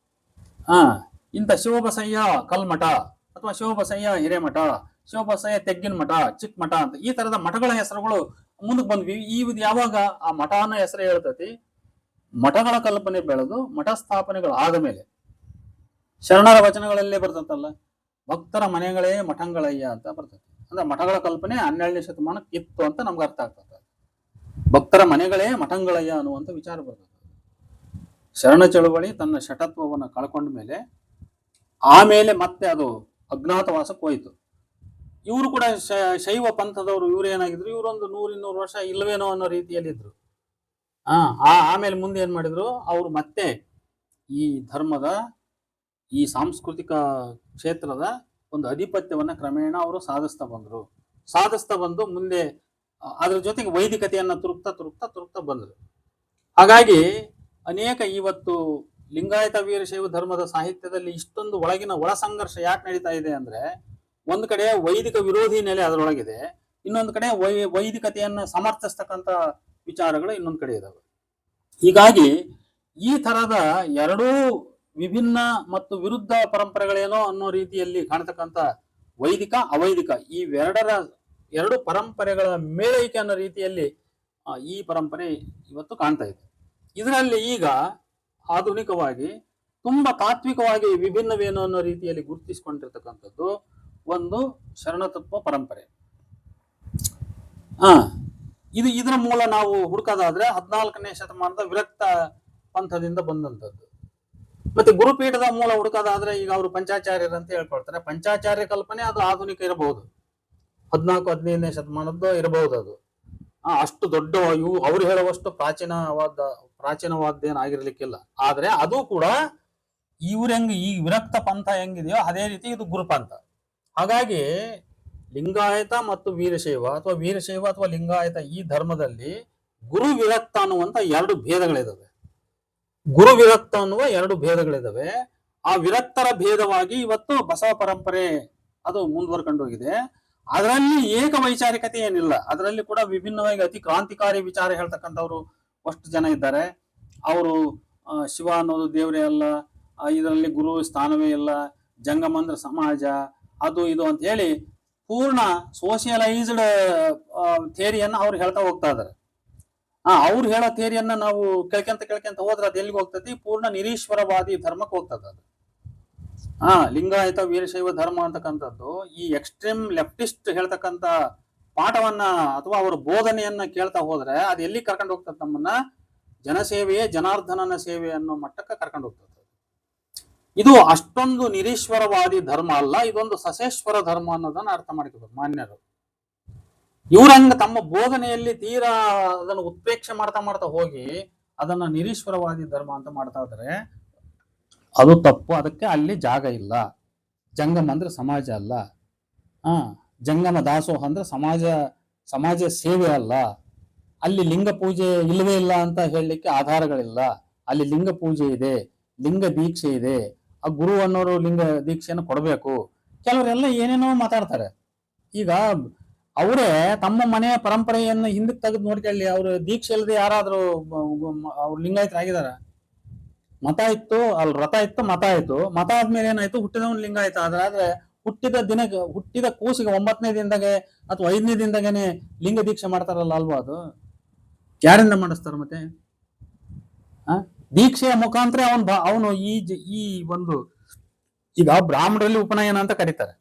ಹಾ, ಇಂಥ ಶಿವಬಸಯ್ಯ ಕಲ್ಮಠ ಅಥವಾ ಶಿವಬಸಯ್ಯ ಹಿರೇಮಠ, ಶಿವಬಸಯ್ಯ ತೆಗ್ಗಿನ ಮಠ, ಚಿಕ್ಕ ಮಠ ಅಂತ ಈ ತರದ ಮಠಗಳ ಹೆಸರುಗಳು ಮುಂದಕ್ಕೆ ಬಂದ್ವಿ. ಯಾವಾಗ ಆ ಮಠ ಅನ್ನೋ ಹೆಸರು ಹೇಳ್ತತಿ, ಮಠಗಳ ಕಲ್ಪನೆ ಬೆಳೆದು ಮಠ ಸ್ಥಾಪನೆಗಳು ಆದ ಮೇಲೆ ಶರಣರ ವಚನಗಳಲ್ಲೇ ಬರ್ತತಲ್ಲ, ಭಕ್ತರ ಮನೆಗಳೇ ಮಠಂಗಳಯ್ಯ ಅಂತ ಬರ್ತದೆ. ಅಂದ್ರೆ ಮಠಗಳ ಕಲ್ಪನೆ 12ನೇ ಶತಮಾನಕ್ಕೆ ಇತ್ತು ಅಂತ ನಮ್ಗೆ ಅರ್ಥ ಆಗ್ತದೆ. ಭಕ್ತರ ಮನೆಗಳೇ ಮಠಂಗಳಯ್ಯ ಅನ್ನುವಂಥ ವಿಚಾರ ಬರ್ತದೆ. ಶರಣ ಚಳುವಳಿ ತನ್ನ ಶಟತ್ವವನ್ನು ಕಳ್ಕೊಂಡ ಮೇಲೆ ಆಮೇಲೆ ಮತ್ತೆ ಅದು ಅಜ್ಞಾತವಾಸಕ್ಕೆ ಹೋಯಿತು. ಇವರು ಕೂಡ ಶೈವ ಪಂಥದವರು. ಇವ್ರು ಏನಾಗಿದ್ರು, ಇವರೊಂದು 100-200 ವರ್ಷ ಇಲ್ಲವೇನೋ ಅನ್ನೋ ರೀತಿಯಲ್ಲಿದ್ರು. ಆಮೇಲೆ ಮುಂದೆ ಏನ್ ಮಾಡಿದ್ರು, ಅವರು ಮತ್ತೆ ಈ ಧರ್ಮದ, ಈ ಸಾಂಸ್ಕೃತಿಕ ಕ್ಷೇತ್ರದ ಒಂದು ಅಧಿಪತ್ಯವನ್ನ ಕ್ರಮೇಣ ಅವರು ಸಾಧಿಸ್ತಾ ಬಂದು ಮುಂದೆ ಅದ್ರ ಜೊತೆಗೆ ವೈದಿಕತೆಯನ್ನ ತುರುಕ್ತಾ ಬಂದ್ರು. ಹಾಗಾಗಿ ಅನೇಕ ಇವತ್ತು ಲಿಂಗಾಯತ ವೀರಶೈವ ಧರ್ಮದ ಸಾಹಿತ್ಯದಲ್ಲಿ ಇಷ್ಟೊಂದು ಒಳ ಸಂಘರ್ಷ ಯಾಕೆ ನಡೀತಾ ಇದೆ ಅಂದ್ರೆ, ಒಂದು ಕಡೆ ವೈದಿಕ ವಿರೋಧಿ ನೆಲೆ ಅದರೊಳಗಿದೆ, ಇನ್ನೊಂದು ಕಡೆ ವೈದಿಕತೆಯನ್ನ ಸಮರ್ಥಿಸ್ತಕ್ಕಂಥ ವಿಚಾರಗಳು ಇನ್ನೊಂದು ಕಡೆ ಇದಾವೆ. ಹೀಗಾಗಿ ಈ ತರದ ಎರಡೂ ವಿಭಿನ್ನ ಮತ್ತು ವಿರುದ್ಧ ಪರಂಪರೆಗಳೇನೋ ಅನ್ನೋ ರೀತಿಯಲ್ಲಿ ಕಾಣತಕ್ಕಂಥ ವೈದಿಕ ಅವೈದಿಕ ಎರಡು ಪರಂಪರೆಗಳ ಮೇಳೈಕೆ ಅನ್ನೋ ರೀತಿಯಲ್ಲಿ ಈ ಪರಂಪರೆ ಇವತ್ತು ಕಾಣ್ತಾ ಇದೆ. ಇದರಲ್ಲಿ ಈಗ ಆಧುನಿಕವಾಗಿ ತುಂಬಾ ತಾತ್ವಿಕವಾಗಿ ವಿಭಿನ್ನವೇನು ಅನ್ನೋ ರೀತಿಯಲ್ಲಿ ಗುರುತಿಸಿಕೊಂಡಿರ್ತಕ್ಕಂಥದ್ದು ಒಂದು ಶರಣತತ್ವ ಪರಂಪರೆ. ಇದರ ಮೂಲ ನಾವು ಹುಡುಕೋದಾದ್ರೆ 14ನೇ ಶತಮಾನದ ವಿರಕ್ತ ಪಂಥದಿಂದ ಬಂದಂಥದ್ದು. ಮತ್ತೆ ಗುರುಪೀಠದ ಮೂಲ ಹುಡುಕೋದಾದ್ರೆ ಈಗ ಅವರು ಪಂಚಾಚಾರ್ಯರು ಅಂತ ಹೇಳ್ಕೊಳ್ತಾರೆ. ಪಂಚಾಚಾರ್ಯ ಕಲ್ಪನೆ ಅದು ಆಧುನಿಕ ಇರಬಹುದು, 14-15ನೇ ಶತಮಾನದ್ದು ಇರಬಹುದು. ಅದು ಅಷ್ಟು ದೊಡ್ಡ ಅವ್ರು ಹೇಳುವಷ್ಟು ಪ್ರಾಚೀನವಾದ್ದೇನಾಗಿರ್ಲಿಕ್ಕಿಲ್ಲ. ಆದ್ರೆ ಅದು ಕೂಡ ಹೆಂಗ್ ಈ ವಿರಕ್ತ ಪಂಥ ಹೆಂಗಿದೆಯೋ ಅದೇ ರೀತಿ ಇದು ಗುರುಪಂಥ. ಹಾಗಾಗಿ ಲಿಂಗಾಯತ ಮತ್ತು ವೀರಶೈವ ಅಥವಾ ಲಿಂಗಾಯತ ಈ ಧರ್ಮದಲ್ಲಿ ಗುರು ವಿರಕ್ತ ಅನ್ನುವಂತ ಎರಡು ಭೇದಗಳಿದಾವೆ. ಆ ವಿರಕ್ತರ ಭೇದವಾಗಿ ಇವತ್ತು ಬಸವ ಪರಂಪರೆ ಅದು ಮುಂದುವರ್ಕೊಂಡು ಹೋಗಿದೆ. ಅದರಲ್ಲಿ ಏಕ ವೈಚಾರಿಕತೆ ಏನಿಲ್ಲ. ಅದರಲ್ಲಿ ಕೂಡ ವಿಭಿನ್ನವಾಗಿ ಅತಿ ಕ್ರಾಂತಿಕಾರಿ ವಿಚಾರ ಹೇಳ್ತಕ್ಕಂಥವ್ರು ಅಷ್ಟು ಜನ ಇದ್ದಾರೆ. ಅವರು ಶಿವ ಅನ್ನೋದು ದೇವರೇ ಅಲ್ಲ, ಇದರಲ್ಲಿ ಗುರು ಸ್ಥಾನವೇ ಇಲ್ಲ, ಜಂಗಮಂದ್ರ ಸಮಾಜ ಅದು ಇದು ಅಂತ ಹೇಳಿ ಪೂರ್ಣ ಸೋಷಿಯಲೈಸ್ಡ್ ಥಿಯರಿಯನ್ನ ಅವ್ರು ಹೇಳ್ತಾ ಹೋಗ್ತಾ ಇದಾರೆ. ಅವ್ರು ಹೇಳೋ ಥಿಯರಿಯನ್ನ ನಾವು ಕೇಳ್ಕೊಂತ ಹೋದ್ರೆ ಅದು ಎಲ್ಲಿಗೆ ಹೋಗ್ತತಿ, ಪೂರ್ಣ ನಿರೀಶ್ವರವಾದಿ ಧರ್ಮಕ್ಕೆ ಹೋಗ್ತದ ಅದು. ಲಿಂಗಾಯತ ವೀರಶೈವ ಧರ್ಮ ಅಂತಕ್ಕಂಥದ್ದು ಈ ಎಕ್ಸ್ಟ್ರೀಮ್ ಲೆಫ್ಟಿಸ್ಟ್ ಹೇಳ್ತಕ್ಕಂಥ ಪಾಠವನ್ನ ಅಥವಾ ಅವರ ಬೋಧನೆಯನ್ನ ಕೇಳ್ತಾ ಹೋದ್ರೆ ಅದು ಎಲ್ಲಿ ಕರ್ಕೊಂಡು ಹೋಗ್ತದೆ, ನಮ್ಮನ್ನ ಜನಸೇವೆಯೇ ಜನಾರ್ದನನ ಸೇವೆ ಅನ್ನೋ ಮಟ್ಟಕ್ಕೆ ಕರ್ಕೊಂಡು ಹೋಗ್ತದೆ. ಇದು ಅಷ್ಟೊಂದು ನಿರೀಶ್ವರವಾದಿ ಧರ್ಮ ಅಲ್ಲ, ಇದೊಂದು ಸಶೇಶ್ವರ ಧರ್ಮ ಅನ್ನೋದನ್ನ ಅರ್ಥ ಮಾಡ್ಕೋಬೇಕು ಮಾನ್ಯರು. ಇವ್ರಂಗ ತಮ್ಮ ಬೋಧನೆಯಲ್ಲಿ ತೀರಾ ಅದನ್ನು ಉತ್ಪ್ರೇಕ್ಷೆ ಮಾಡ್ತಾ ಹೋಗಿ ಅದನ್ನ ನಿರೀಶ್ವರವಾದಿ ಧರ್ಮ ಅಂತ ಮಾಡ್ತಾ ಇದ್ರೆ ಅದು ತಪ್ಪು. ಅದಕ್ಕೆ ಅಲ್ಲಿ ಜಾಗ ಇಲ್ಲ. ಜಂಗಮ ಅಂದ್ರೆ ಸಮಾಜ ಅಲ್ಲ, ಜಂಗಮ ದಾಸೋಹ ಅಂದ್ರೆ ಸಮಾಜ ಸೇವೆ ಅಲ್ಲ. ಅಲ್ಲಿ ಲಿಂಗ ಪೂಜೆ ಇಲ್ಲವೇ ಇಲ್ಲ ಅಂತ ಹೇಳಲಿಕ್ಕೆ ಆಧಾರಗಳಿಲ್ಲ. ಅಲ್ಲಿ ಲಿಂಗ ಪೂಜೆ ಇದೆ, ಲಿಂಗ ದೀಕ್ಷೆ ಇದೆ. ಆ ಗುರು ಅನ್ನೋರು ಲಿಂಗ ದೀಕ್ಷೆಯನ್ನು ಕೊಡಬೇಕು. ಕೆಲವರೆಲ್ಲ ಏನೇನೋ ಮಾತಾಡ್ತಾರೆ. ಈಗ ಅವರೇ ತಮ್ಮ ಮನೆಯ ಪರಂಪರೆಯನ್ನು ಹಿಂದಕ್ಕೆ ತೆಗೆದು ನೋಡ್ಕೊಳ್ಳಿ. ಅವ್ರು ದೀಕ್ಷೆ ಇಲ್ಲದೆ ಯಾರಾದ್ರೂ ಅವ್ರು ಲಿಂಗಾಯತರಾಗಿದಾರ? ಮತ ಇತ್ತು, ಅಲ್ಲಿ ವ್ರತ ಇತ್ತು, ಮತ ಆಯ್ತು. ಮತ ಆದ್ಮೇಲೆ ಏನಾಯ್ತು, ಹುಟ್ಟಿದವನು ಲಿಂಗಾಯತ ಆದ್ರೆ ಹುಟ್ಟಿದ ಕೂಸಿಗೆ 9ನೇ ದಿನದಾಗೆ ಅಥವಾ 5ನೇ ದಿನದಾಗೇನೆ ಲಿಂಗ ದೀಕ್ಷೆ ಮಾಡ್ತಾರಲ್ಲ ಅಲ್ವಾ? ಅದು ಯಾರಿಂದ ಮಾಡಿಸ್ತಾರ? ಮತ್ತೆ ದೀಕ್ಷೆಯ ಮುಖಾಂತರ ಅವನು ಈ ಒಂದು ಈಗ ಬ್ರಾಹ್ಮಣರಲ್ಲಿ ಉಪನಯನ ಅಂತ ಕರೀತಾರೆ.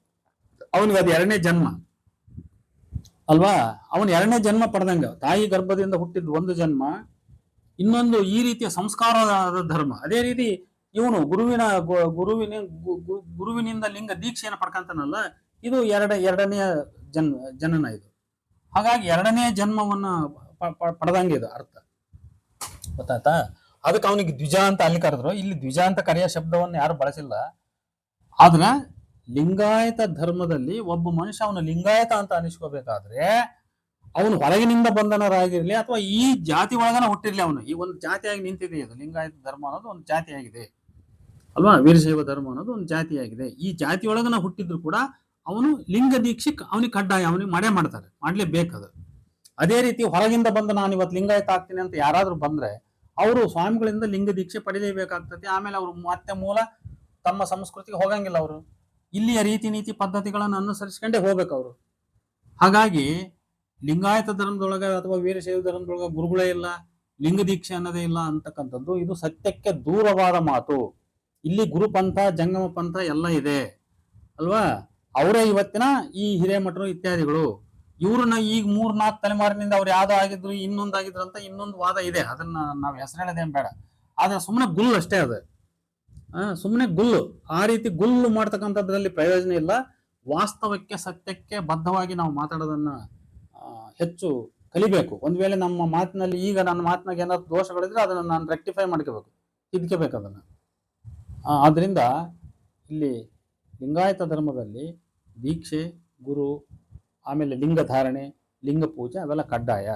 ಅವನಿಗೆ ಅದು 2ನೇ ಜನ್ಮ ಅಲ್ವಾ? ಅವನು 2ನೇ ಜನ್ಮ ಪಡೆದಂಗ. ತಾಯಿ ಗರ್ಭದಿಂದ ಹುಟ್ಟಿದ ಒಂದು ಜನ್ಮ, ಇನ್ನೊಂದು ಈ ರೀತಿಯ ಸಂಸ್ಕಾರದ ಧರ್ಮ. ಅದೇ ರೀತಿ ಇವನು ಗುರುವಿನಿಂದ ಲಿಂಗ ದೀಕ್ಷೆಯನ್ನು ಪಡ್ಕಂತಾನಲ್ಲ, ಇದು ಎರಡನೆಯ ಜನನ ಇದು. ಹಾಗಾಗಿ 2ನೇ ಜನ್ಮವನ್ನ ಪಡೆದಂಗೆ ಇದು ಅರ್ಥ. ಗೊತ್ತಾಯ್ತಾ? ಅದಕ್ಕೆ ಅವನಿಗೆ ದ್ವಿಜ ಅಂತ ಅಲ್ಲಿ ಕರೆದ್ರು. ಇಲ್ಲಿ ದ್ವಿಜ ಅಂತ ಕರೆಯೋ ಶಬ್ದವನ್ನು ಯಾರು ಬಳಸಿಲ್ಲ. ಆದ್ರೆ ಲಿಂಗಾಯತ ಧರ್ಮದಲ್ಲಿ ಒಬ್ಬ ಮನುಷ್ಯ ಅವನು ಲಿಂಗಾಯತ ಅಂತ ಅನಿಸ್ಕೋಬೇಕಾದ್ರೆ ಅವನು ಹೊರಗಿನಿಂದ ಬಂಧನರಾಗಿರ್ಲಿ ಅಥವಾ ಈ ಜಾತಿ ಒಳಗನ ಹುಟ್ಟಿರ್ಲಿ, ಅವನು ಈ ಒಂದು ಜಾತಿಯಾಗಿ ನಿಂತಿದೆ. ಇದು ಲಿಂಗಾಯತ ಧರ್ಮ ಅನ್ನೋದು ಒಂದು ಜಾತಿಯಾಗಿದೆ. ಅಲ್ವಾ. ವೀರಶೈವ ಧರ್ಮ ಅನ್ನೋದು ಒಂದು ಜಾತಿಯಾಗಿದೆ. ಈ ಜಾತಿಯೊಳಗೆ ನಾವು ಹುಟ್ಟಿದ್ರು ಕೂಡ ಅವನು ಲಿಂಗ ದೀಕ್ಷೆ ಅವನಿಗೆ ಕಡ್ಡಾಯ, ಅವನಿಗೆ ಮಾಡ್ತಾರೆ, ಮಾಡ್ಲೇಬೇಕದು. ಅದೇ ರೀತಿ ಹೊರಗಿಂದ ಬಂದು ನಾನು ಇವತ್ತು ಲಿಂಗಾಯತ ಆಗ್ತೀನಿ ಅಂತ ಯಾರಾದ್ರೂ ಬಂದ್ರೆ ಅವರು ಸ್ವಾಮಿಗಳಿಂದ ಲಿಂಗ ದೀಕ್ಷೆ ಪಡಿಲೇಬೇಕಾಗ್ತದೆ. ಆಮೇಲೆ ಅವರು ಮತ್ತೆ ಮೂಲ ತಮ್ಮ ಸಂಸ್ಕೃತಿಗೆ ಹೋಗಂಗಿಲ್ಲ. ಅವರು ಇಲ್ಲಿಯ ರೀತಿ ನೀತಿ ಪದ್ಧತಿಗಳನ್ನು ಅನುಸರಿಸ್ಕೊಂಡೇ ಹೋಗ್ಬೇಕು ಅವರು. ಹಾಗಾಗಿ ಲಿಂಗಾಯತ ಧರ್ಮದೊಳಗ ಅಥವಾ ವೀರಶೈವ ಧರ್ಮದೊಳಗ ಗುರುಗಳೇ ಇಲ್ಲ, ಲಿಂಗ ದೀಕ್ಷೆ ಅನ್ನೋದೇ ಇಲ್ಲ ಅಂತಕ್ಕಂಥದ್ದು ಇದು ಸತ್ಯಕ್ಕೆ ದೂರವಾದ ಮಾತು. ಇಲ್ಲಿ ಗುರುಪಂಥ, ಜಂಗಮ ಪಂಥ ಎಲ್ಲ ಇದೆ ಅಲ್ವಾ. ಅವರೇ ಇವತ್ತಿನ ಈ ಹಿರೇಮಠರು ಇತ್ಯಾದಿಗಳು. ಇವ್ರನ್ನ ಈಗ 3-4 ತಲೆಮಾರಿನಿಂದ ಅವ್ರು ಯಾವ್ದೋ ಆಗಿದ್ರು, ಇನ್ನೊಂದಾಗಿದ್ರು ಅಂತ ಇನ್ನೊಂದು ವಾದ ಇದೆ. ಅದನ್ನ ನಾವು ಹೆಸರು ಹೇಳೋದೇನು ಬೇಡ. ಆದ್ರೆ ಸುಮ್ಮನೆ ಗುಲ್ಲು ಅಷ್ಟೇ ಅದು. ಸುಮ್ಮನೆ ಗುಲ್ಲು. ಆ ರೀತಿ ಗುಲ್ಲು ಮಾಡ್ತಕ್ಕಂಥದ್ರಲ್ಲಿ ಪ್ರಯೋಜನ ಇಲ್ಲ. ವಾಸ್ತವಕ್ಕೆ, ಸತ್ಯಕ್ಕೆ ಬದ್ಧವಾಗಿ ನಾವು ಮಾತಾಡೋದನ್ನ ಹೆಚ್ಚು ಕಲಿಬೇಕು. ಒಂದ್ ವೇಳೆ ನಮ್ಮ ಮಾತಿನಲ್ಲಿ, ಈಗ ನನ್ನ ಮಾತಿನಾಗ ಏನಾದ್ರು ದೋಷಗಳಿದ್ರೆ ಅದನ್ನ ನಾನು ರೆಕ್ಟಿಫೈ ಮಾಡ್ಕೋಬೇಕು, ತಿದ್ಕೋಬೇಕು ಅದನ್ನ. ಆದ್ರಿಂದ ಇಲ್ಲಿ ಲಿಂಗಾಯತ ಧರ್ಮದಲ್ಲಿ ದೀಕ್ಷೆ, ಗುರು, ಆಮೇಲೆ ಲಿಂಗ ಧಾರಣೆ, ಲಿಂಗ ಪೂಜೆ ಅವೆಲ್ಲ ಕಡ್ಡಾಯ.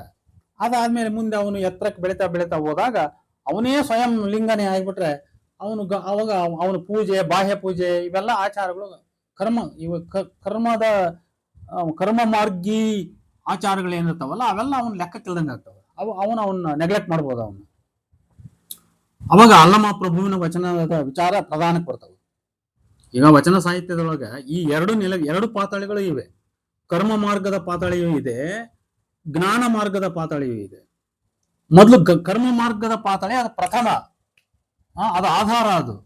ಅದಾದ್ಮೇಲೆ ಮುಂದೆ ಅವನು ಎತ್ತರಕ್ಕೆ ಬೆಳೀತಾ ಬೆಳೀತಾ ಹೋದಾಗ ಅವನೇ ಸ್ವಯಂ ಲಿಂಗನೇ ಆಗಿಬಿಟ್ರೆ ಅವಾಗ ಅವನ ಪೂಜೆ, ಬಾಹ್ಯ ಪೂಜೆ, ಇವೆಲ್ಲ ಆಚಾರಗಳು ಕರ್ಮದ ಕರ್ಮ ಮಾರ್ಗಿ ಆಚಾರಗಳು ಏನಿರ್ತಾವಲ್ಲ ಅವೆಲ್ಲ ಅವನ ಲೆಕ್ಕಕ್ಕಿಲ್ದಂಗೆ ಆಗ್ತವೆ. ಅವನ್ನ ನೆಗ್ಲೆಕ್ಟ್ ಮಾಡ್ಬೋದು ಅವನು. ಅವಾಗ ಅಲ್ಲಮ ಪ್ರಭುವಿನ ವಚನದ ವಿಚಾರ ಪ್ರಧಾನಕ್ಕೆ ಬರ್ತವೆ. ಈಗ ವಚನ ಸಾಹಿತ್ಯದೊಳಗೆ ಈ ಎರಡು ಪಾತಾಳಿಗಳು ಇವೆ. ಕರ್ಮ ಮಾರ್ಗದ ಪಾತಾಳಿಯೂ ಇದೆ, ಜ್ಞಾನ ಮಾರ್ಗದ ಪಾತಾಳಿಯೂ ಇದೆ. ಮೊದಲು ಕರ್ಮ ಮಾರ್ಗದ ಪಾತಾಳಿ ಅದು ಪ್ರಥಮ, ಅದು ಆಧಾರ. ಅದು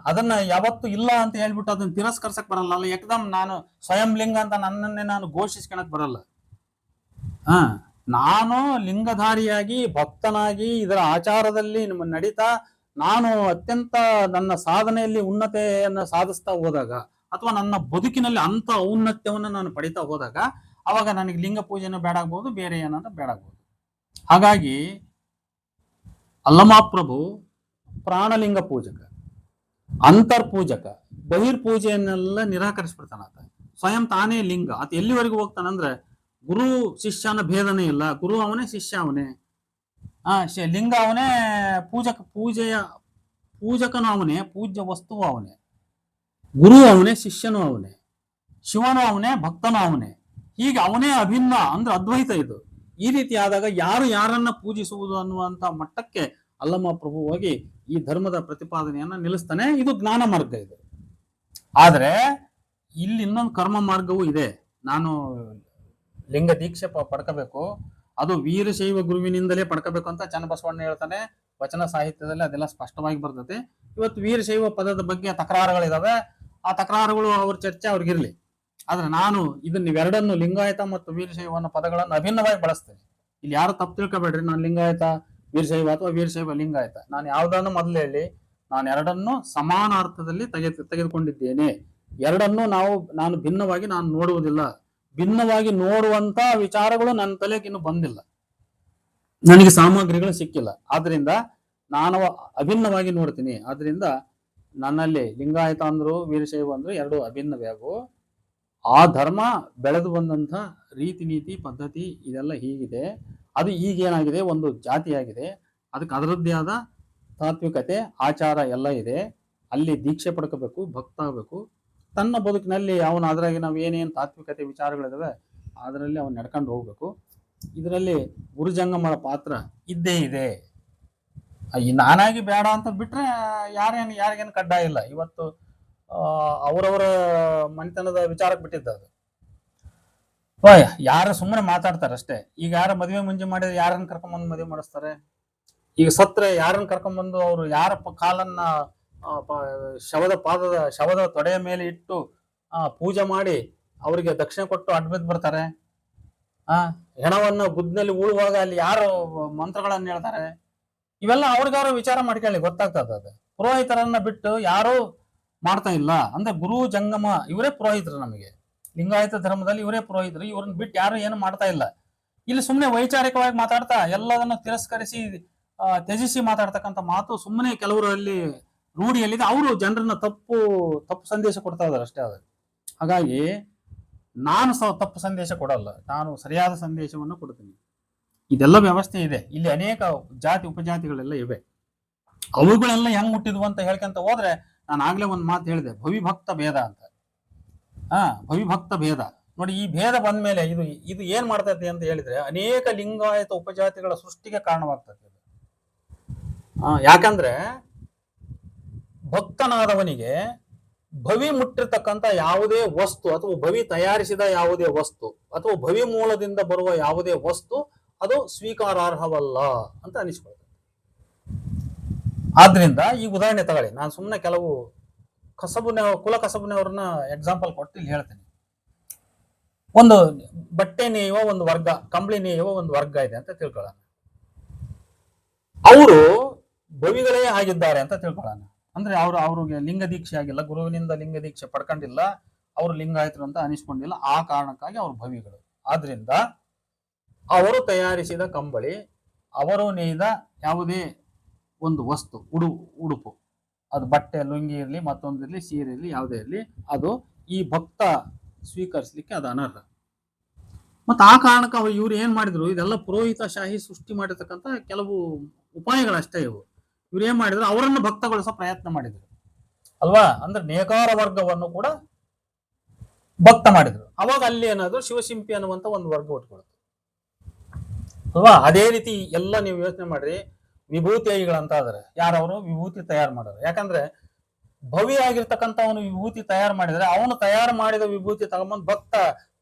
ಅದನ್ನ ಯಾವತ್ತು ಇಲ್ಲ ಅಂತ ಹೇಳ್ಬಿಟ್ಟು ಅದನ್ನ ತಿರಸ್ಕರ್ಸಕ್ ಬರಲ್ಲ. ಅಲ್ಲ ಏಕದಮ್ ನಾನು ಸ್ವಯಂ ಲಿಂಗ ಅಂತ ನನ್ನನ್ನೇ ನಾನು ಘೋಷಿಸ್ಕೊಳಕ್ ಬರಲ್ಲ. ನಾನು ಲಿಂಗಧಾರಿಯಾಗಿ ಭಕ್ತನಾಗಿ ಇದರ ಆಚಾರದಲ್ಲಿ ನಡೀತಾ ನಾನು ಅತ್ಯಂತ ನನ್ನ ಸಾಧನೆಯಲ್ಲಿ ಉನ್ನತೆಯನ್ನು ಸಾಧಿಸ್ತಾ ಹೋದಾಗ, ಅಥವಾ ನನ್ನ ಬದುಕಿನಲ್ಲಿ ಅಂತ ಔನ್ನತ್ಯವನ್ನು ನಾನು ಪಡಿತಾ ಹೋದಾಗ ಅವಾಗ ನನಗೆ ಲಿಂಗ ಪೂಜೆನೂ ಬೇಡಾಗ್ಬೋದು, ಬೇರೆ ಏನಾದ್ರೂ ಬೇಡಾಗ್ಬೋದು. ಹಾಗಾಗಿ ಅಲ್ಲಮಪ್ರಭು ಪ್ರಾಣಲಿಂಗ ಪೂಜಕ, ಅಂತರ್ಪೂಜಕ, ಬಹಿರ್ಪೂಜೆಯನ್ನೆಲ್ಲ ನಿರಾಕರಿಸ್ಬಿಡ್ತಾನ ಆತ. ಸ್ವಯಂ ತಾನೇ ಲಿಂಗ. ಆತ ಎಲ್ಲಿವರೆಗೂ ಹೋಗ್ತಾನಂದ್ರೆ ಗುರು ಶಿಷ್ಯನ ಭೇದನೇ ಇಲ್ಲ. ಗುರು ಅವನೇ, ಶಿಷ್ಯ ಅವನೇ, ಲಿಂಗ ಅವನೇ, ಪೂಜಕನು ಅವನೇ, ಪೂಜ್ಯ ವಸ್ತುವು ಅವನೇ, ಗುರು ಅವನೇ, ಶಿಷ್ಯನು ಅವನೇ, ಶಿವನು ಅವನೇ, ಭಕ್ತನು ಅವನೇ. ಹೀಗೆ ಅವನೇ ಅಭಿನ್ನ ಅಂದ್ರೆ ಅದ್ವೈತ ಇದು. ಈ ರೀತಿ ಆದಾಗ ಯಾರು ಯಾರನ್ನ ಪೂಜಿಸುವುದು ಅನ್ನುವಂತ ಮಟ್ಟಕ್ಕೆ ಅಲ್ಲಮ ಪ್ರಭು ಹೋಗಿ ಈ ಧರ್ಮದ ಪ್ರತಿಪಾದನೆಯನ್ನ ನಿಲ್ಲಿಸ್ತಾನೆ. ಇದು ಜ್ಞಾನ ಮಾರ್ಗ ಇದು. ಆದ್ರೆ ಇಲ್ಲಿ ಇನ್ನೊಂದು ಕರ್ಮ ಮಾರ್ಗವೂ ಇದೆ. ನಾನು ಲಿಂಗ ದೀಕ್ಷೆ ಪಡ್ಕೋಬೇಕು, ಅದು ವೀರಶೈವ ಗುರುವಿನಿಂದಲೇ ಪಡ್ಕೋಬೇಕು ಅಂತ ಚನ್ನಬಸವಣ್ಣ ಹೇಳ್ತಾನೆ. ವಚನ ಸಾಹಿತ್ಯದಲ್ಲಿ ಅದೆಲ್ಲ ಸ್ಪಷ್ಟವಾಗಿ ಬರ್ತದೆ. ಇವತ್ತು ವೀರಶೈವ ಪದದ ಬಗ್ಗೆ ತಕರಾರುಗಳಿದಾವೆ. ಆ ತಕರಾರುಗಳು ಅವ್ರ ಚರ್ಚೆ ಅವ್ರಿಗಿರ್ಲಿ. ಆದ್ರೆ ನಾನು ಇದನ್ನ ಇವೆರಡನ್ನು, ಲಿಂಗಾಯತ ಮತ್ತು ವೀರಶೈವ ಅನ್ನೋ ಪದಗಳನ್ನು ಅಭಿನ್ನವಾಗಿ ಬಳಸ್ತೇನೆ. ಇಲ್ಲಿ ಯಾರು ತಪ್ಪು ತಿಳ್ಕೊಬೇಡ್ರಿ. ನಾನು ಲಿಂಗಾಯತ ವೀರಶೈವ ಅಥವಾ ವೀರಶೈವ ಲಿಂಗಾಯತ, ನಾನು ಯಾವ್ದನ್ನು ಮೊದಲು ಹೇಳಿ, ನಾನು ಎರಡನ್ನು ಸಮಾನ ಅರ್ಥದಲ್ಲಿ ತೆಗೆದುಕೊಂಡಿದ್ದೇನೆ. ಎರಡನ್ನು ನಾನು ಭಿನ್ನವಾಗಿ ನಾನು ನೋಡುವುದಿಲ್ಲ. ಭಿನ್ನವಾಗಿ ನೋಡುವಂತ ವಿಚಾರಗಳು ನನ್ನ ತಲೆಗೆ ಇನ್ನು ಬಂದಿಲ್ಲ, ನನಗೆ ಸಾಮಗ್ರಿಗಳು ಸಿಕ್ಕಿಲ್ಲ. ಆದ್ರಿಂದ ನಾನು ಅಭಿನ್ನವಾಗಿ ನೋಡ್ತೀನಿ. ಆದ್ರಿಂದ ನನ್ನಲ್ಲಿ ಲಿಂಗಾಯತ ಅಂದ್ರು ವೀರಶೈವ ಅಂದ್ರು ಎರಡು ಅಭಿನ್ನವೇ. ಅವು ಆ ಧರ್ಮ ಬೆಳೆದು ಬಂದಂಥ ರೀತಿ ನೀತಿ ಪದ್ಧತಿ ಇದೆಲ್ಲ ಹೀಗಿದೆ. ಅದು ಈಗೇನಾಗಿದೆ, ಒಂದು ಜಾತಿಯಾಗಿದೆ. ಅದಕ್ಕೆ ಅದರದ್ದೇ ಆದ ತಾತ್ವಿಕತೆ, ಆಚಾರ ಎಲ್ಲ ಇದೆ. ಅಲ್ಲಿ ದೀಕ್ಷೆ ಪಡ್ಕೋಬೇಕು, ಭಕ್ತ ಆಗಬೇಕು. ತನ್ನ ಬದುಕಿನಲ್ಲಿ ಅವನು ಅದರಾಗಿ ನಾವು ಏನೇನು ತಾತ್ವಿಕತೆ ವಿಚಾರಗಳಿದಾವೆ ಅದರಲ್ಲಿ ಅವನು ನಡ್ಕೊಂಡು ಹೋಗ್ಬೇಕು. ಇದರಲ್ಲಿ ಗುರುಜಂಗಮರ ಪಾತ್ರ ಇದ್ದೇ ಇದೆ. ನಾನಾಗಿ ಬೇಡ ಅಂತ ಬಿಟ್ರೆ ಯಾರಿಗೇನು ಕಡ್ಡಾಯ ಇಲ್ಲ. ಇವತ್ತು ಅವರವರ ಮನೆತನದ ವಿಚಾರಕ್ಕೆ ಬಿಟ್ಟಿದ್ದದು. ಯಾರು ಸುಮ್ಮನೆ ಮಾತಾಡ್ತಾರೆ ಅಷ್ಟೇ. ಈಗ ಯಾರ ಮದುವೆ ಮುಂಜೆ ಮಾಡಿದ್ರೆ ಯಾರನ್ನ ಕರ್ಕೊಂಡ್ಬಂದು ಮದುವೆ ಮಾಡಿಸ್ತಾರೆ. ಈಗ ಸತ್ರೆ ಯಾರನ್ನ ಕರ್ಕೊಂಡ್ಬಂದು ಅವರು ಯಾರ ಕಾಲನ್ನ ಶವದ ತೊಡೆಯ ಮೇಲೆ ಇಟ್ಟು ಪೂಜೆ ಮಾಡಿ ಅವರಿಗೆ ದಕ್ಷಿಣೆ ಕೊಟ್ಟು ಅಡ್ಬಿದ್ದು ಬರ್ತಾರೆ. ಹೆಣವನ್ನು ಗುದ್ನಲ್ಲಿ ಉಳುವಾಗ ಅಲ್ಲಿ ಯಾರು ಮಂತ್ರಗಳನ್ನ ಹೇಳ್ತಾರೆ. ಇವೆಲ್ಲ ಅವ್ರಿಗಾರು ವಿಚಾರ ಮಾಡ್ಕೊಳ್ಳಿ, ಗೊತ್ತಾಗ್ತದ. ಅದು ಪುರೋಹಿತರನ್ನ ಬಿಟ್ಟು ಯಾರು ಮಾಡ್ತಾ ಇಲ್ಲ. ಅಂದ್ರೆ ಗುರು ಜಂಗಮ ಇವರೇ ಪುರೋಹಿತರು. ನಮಗೆ ಲಿಂಗಾಯತ ಧರ್ಮದಲ್ಲಿ ಇವರೇ ಪುರೋಹಿತರು. ಇವ್ರನ್ನ ಬಿಟ್ಟು ಯಾರು ಏನು ಮಾಡ್ತಾ ಇಲ್ಲ. ಇಲ್ಲಿ ಸುಮ್ಮನೆ ವೈಚಾರಿಕವಾಗಿ ಮಾತಾಡ್ತಾ ಎಲ್ಲದನ್ನು ತಿರಸ್ಕರಿಸಿ ತ್ಯಜಿಸಿ ಮಾತಾಡ್ತಕ್ಕಂಥ ಮಾತು ಸುಮ್ಮನೆ ಕೆಲವರಲ್ಲಿ ರೂಢಿಯಲ್ಲಿದೆ. ಅವರು ಜನರನ್ನ ತಪ್ಪು ಸಂದೇಶ ಕೊಡ್ತಾ ಇದಾರೆ ಅಷ್ಟೇ. ಅದು ಹಾಗಾಗಿ ನಾನು ತಪ್ಪು ಸಂದೇಶ ಕೊಡಲ್ಲ, ನಾನು ಸರಿಯಾದ ಸಂದೇಶವನ್ನು ಕೊಡ್ತೀನಿ. ಇದೆಲ್ಲ ವ್ಯವಸ್ಥೆ ಇದೆ. ಇಲ್ಲಿ ಅನೇಕ ಜಾತಿ ಉಪಜಾತಿಗಳೆಲ್ಲ ಇವೆ. ಅವುಗಳೆಲ್ಲ ಹೆಂಗ್ ಹುಟ್ಟಿದ್ವು ಅಂತ ಹೇಳ್ಕೊಂತ ಹೋದ್ರೆ ನಾನು ಆಗ್ಲೇ ಒಂದು ಮಾತು ಹೇಳಿದೆ, ಭವಿಭಕ್ತ ಭೇದ ಅಂತ. ಭವಿಭಕ್ತ ಭೇದ ನೋಡಿ, ಈ ಭೇದ ಬಂದ್ಮೇಲೆ ಇದು ಇದು ಏನ್ ಮಾಡ್ತೈತಿ ಅಂತ ಹೇಳಿದ್ರೆ ಅನೇಕ ಲಿಂಗಾಯತ ಉಪಜಾತಿಗಳ ಸೃಷ್ಟಿಗೆ ಕಾರಣವಾಗ್ತದೆ. ಯಾಕಂದ್ರೆ ಭಕ್ತನಾದವನಿಗೆ ಭವಿ ಮುಟ್ಟಿರ್ತಕ್ಕಂಥ ಯಾವುದೇ ವಸ್ತು ಅಥವಾ ಭವಿ ತಯಾರಿಸಿದ ಯಾವುದೇ ವಸ್ತು ಅಥವಾ ಭವಿ ಮೂಲದಿಂದ ಬರುವ ಯಾವುದೇ ವಸ್ತು ಅದು ಸ್ವೀಕಾರಾರ್ಹವಲ್ಲ ಅಂತ ಅನಿಸ್ಕೊಳ್ತದೆ. ಆದ್ರಿಂದ ಈ ಉದಾಹರಣೆ ತಗೊಳ್ಳಿ, ನಾನು ಸುಮ್ಮನೆ ಕೆಲವು ಕುಲ ಕಸಬುನವ್ರನ್ನ ಎಕ್ಸಾಂಪಲ್ ಕೊಟ್ಟು ಇಲ್ಲಿ ಹೇಳ್ತೇನೆ. ಒಂದು ಬಟ್ಟೆ ನೇಯುವ ಒಂದು ವರ್ಗ, ಕಂಬಳಿ ನೇಯುವ ಒಂದು ವರ್ಗ ಇದೆ ಅಂತ ತಿಳ್ಕೊಳ್ಳೋಣ. ಅವರು ಭವಿಗಳೇ ಆಗಿದ್ದಾರೆ ಅಂತ ತಿಳ್ಕೊಳ್ಳೋಣ. ಅಂದ್ರೆ ಅವ್ರಿಗೆ ಲಿಂಗ ದೀಕ್ಷೆ ಆಗಿಲ್ಲ, ಗುರುವಿನಿಂದ ಲಿಂಗ ದೀಕ್ಷೆ ಪಡ್ಕೊಂಡಿಲ್ಲ, ಅವರು ಲಿಂಗಾಯತರು ಅಂತ ಅನಿಸ್ಕೊಂಡಿಲ್ಲ, ಆ ಕಾರಣಕ್ಕಾಗಿ ಅವರು ಭವಿಗಳು. ಆದ್ರಿಂದ ಅವರು ತಯಾರಿಸಿದ ಕಂಬಳಿ, ಅವರು ನೇಯ್ದ ಯಾವುದೇ ಒಂದು ವಸ್ತು, ಉಡುಪು, ಅದು ಬಟ್ಟೆ, ಲುಂಗಿ ಇರಲಿ, ಮತ್ತೊಂದಿರಲಿ, ಸೀರೆ ಇರಲಿ, ಯಾವುದೇ ಇರಲಿ, ಅದು ಈ ಭಕ್ತ ಸ್ವೀಕರಿಸಲಿಕ್ಕೆ ಅದು ಅನರ್ಹ. ಮತ್ತೆ ಆ ಕಾರಣಕ್ಕೆ ಇವ್ರು ಏನ್ ಮಾಡಿದ್ರು, ಇದೆಲ್ಲ ಪುರೋಹಿತ ಶಾಹಿ ಸೃಷ್ಟಿ ಮಾಡಿರ್ತಕ್ಕಂಥ ಕೆಲವು ಉಪಾಯಗಳಷ್ಟೇ ಇವು. ಇವ್ರು ಏನ್ ಮಾಡಿದ್ರು, ಅವರನ್ನು ಭಕ್ತಗೊಳಿಸೋ ಪ್ರಯತ್ನ ಮಾಡಿದ್ರು ಅಲ್ವಾ. ಅಂದ್ರೆ ನೇಕಾರ ವರ್ಗವನ್ನು ಕೂಡ ಭಕ್ತ ಮಾಡಿದ್ರು. ಅವಾಗ ಅಲ್ಲಿ ಏನಾದ್ರು ಶಿವಶಿಂಪಿ ಅನ್ನುವಂತ ಒಂದು ವರ್ಗ ಉಟ್ಕೊಳುತ್ತೆ ಅಲ್ವಾ. ಅದೇ ರೀತಿ ಎಲ್ಲ ನೀವು ಯೋಚನೆ ಮಾಡ್ರಿ, ವಿಭೂತಿಗಳಂತ ಆದ್ರೆ ಯಾರವರು ವಿಭೂತಿ ತಯಾರು ಮಾಡೋರು. ಯಾಕಂದ್ರೆ ಭವಿ ಆಗಿರ್ತಕ್ಕಂಥವನು ವಿಭೂತಿ ತಯಾರು ಮಾಡಿದ್ರೆ ಅವನು ತಯಾರು ಮಾಡಿದ ವಿಭೂತಿ ತಗೊಂಬಂದು ಭಕ್ತ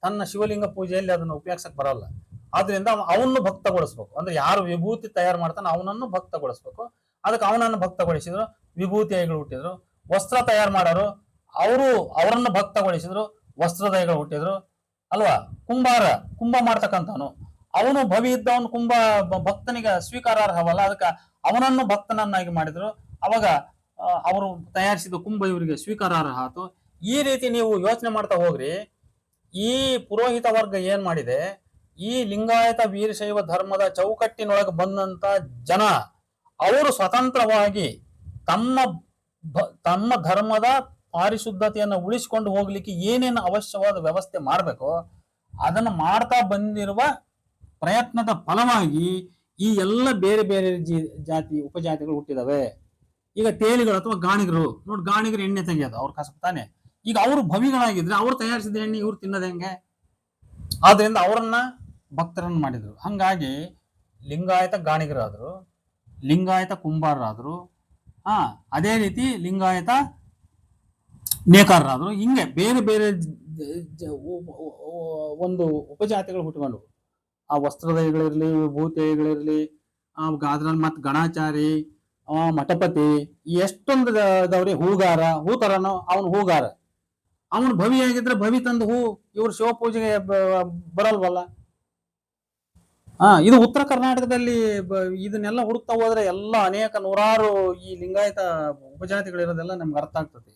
ತನ್ನ ಶಿವಲಿಂಗ ಪೂಜೆಯಲ್ಲಿ ಅದನ್ನು ಉಪಯೋಗಿಸಕ್ ಬರಲ್ಲ. ಆದ್ರಿಂದ ಅವನು ಭಕ್ತಗೊಳಿಸ್ಬೇಕು. ಅಂದ್ರೆ ಯಾರು ವಿಭೂತಿ ತಯಾರು ಮಾಡ್ತಾನೆ ಅವನನ್ನು ಭಕ್ತಗೊಳಿಸ್ಬೇಕು. ಅದಕ್ಕೆ ಅವನನ್ನು ಭಕ್ತಗೊಳಿಸಿದ್ರು, ವಿಭೂತಿಗಳು ಹುಟ್ಟಿದ್ರು. ವಸ್ತ್ರ ತಯಾರು ಮಾಡೋರು ಅವರನ್ನು ಭಕ್ತಗೊಳಿಸಿದ್ರು, ವಸ್ತ್ರದಯಗಳು ಹುಟ್ಟಿದ್ರು ಅಲ್ವಾ. ಕುಂಭ ಮಾಡ್ತಕ್ಕಂಥವನು ಅವನು ಭವಿ ಇದ್ದವನು ಕುಂಭ ಭಕ್ತನಿಗೆ ಸ್ವೀಕಾರಾರ್ಹವಲ್ಲ, ಅದಕ್ಕೆ ಅವನನ್ನು ಭಕ್ತನನ್ನಾಗಿ ಮಾಡಿದ್ರು. ಅವಾಗ ಅವರು ತಯಾರಿಸಿದ ಕುಂಭ ಇವರಿಗೆ ಸ್ವೀಕಾರಾರ್ಹ ಆಯ್ತು. ಈ ರೀತಿ ನೀವು ಯೋಚನೆ ಮಾಡ್ತಾ ಹೋಗ್ರಿ. ಈ ಪುರೋಹಿತ ವರ್ಗ ಏನ್ ಮಾಡಿದೆ, ಈ ಲಿಂಗಾಯತ ವೀರಶೈವ ಧರ್ಮದ ಚೌಕಟ್ಟಿನೊಳಗೆ ಬಂದಂತ ಜನ ಅವರು ಸ್ವತಂತ್ರವಾಗಿ ತಮ್ಮ ಧರ್ಮದ ಪಾರಿಶುದ್ಧತೆಯನ್ನು ಉಳಿಸಿಕೊಂಡು ಹೋಗ್ಲಿಕ್ಕೆ ಏನೇನು ಅವಶ್ಯವಾದ ವ್ಯವಸ್ಥೆ ಮಾಡಬೇಕೋ ಅದನ್ನು ಮಾಡ್ತಾ ಬಂದಿರುವ ಪ್ರಯತ್ನದ ಫಲವಾಗಿ ಈ ಎಲ್ಲ ಬೇರೆ ಬೇರೆ ಜಾತಿ ಉಪಜಾತಿಗಳು ಹುಟ್ಟಿದವೆ. ಈಗ ತೇಲಿಗಳು ಅಥವಾ ಗಾಣಿಗರು ನೋಡಿ, ಗಾಣಿಗರು ಎಣ್ಣೆ ತೆಗೆಯೋದು ಅವ್ರ ಕಸಬ್ ತಾನೆ. ಈಗ ಅವರು ಭವಿಗಳಾಗಿದ್ರೆ ಅವ್ರು ತಯಾರಿಸಿದ ಎಣ್ಣೆ ಇವ್ರು ತಿನ್ನೋದು ಹೆಂಗೆ? ಆದ್ರಿಂದ ಅವರನ್ನ ಭಕ್ತರನ್ನು ಮಾಡಿದ್ರು. ಹಂಗಾಗಿ ಲಿಂಗಾಯತ ಗಾಣಿಗರಾದ್ರು, ಲಿಂಗಾಯತ ಕುಂಬಾರರಾದ್ರು, ಅದೇ ರೀತಿ ಲಿಂಗಾಯತ ನೇಕಾರರಾದ್ರು. ಹಿಂಗೆ ಬೇರೆ ಬೇರೆ ಒಂದು ಉಪಜಾತಿಗಳು ಹುಟ್ಟುಕೊಂಡು, ಆ ವಸ್ತ್ರದಯಗಳಿರ್ಲಿ, ವಿಭೂತಿಗಳಿರ್ಲಿ, ಅದ್ರಲ್ಲಿ ಮತ್ತೆ ಗಣಾಚಾರಿ, ಮಠಪತಿ, ಎಷ್ಟೊಂದು ಇದಾವ್ರಿ. ಹೂಗಾರ, ಹೂತರನು ಅವನು ಹೂಗಾರ, ಅವನು ಭವಿಯಾಗಿದ್ರೆ ಭವಿ ತಂದು ಹೂ ಇವ್ರು ಶಿವಪೂಜೆಗೆ ಬರಲ್ವಲ್ಲ. ಇದು ಉತ್ತರ ಕರ್ನಾಟಕದಲ್ಲಿ ಇದನ್ನೆಲ್ಲ ಹುಡುಕ್ತಾ ಹೋದ್ರೆ ಎಲ್ಲ ಅನೇಕ ನೂರಾರು ಈ ಲಿಂಗಾಯತ ಉಪಜಾತಿಗಳಿರೋದೆಲ್ಲ ನಮ್ಗೆ ಅರ್ಥ ಆಗ್ತದೆ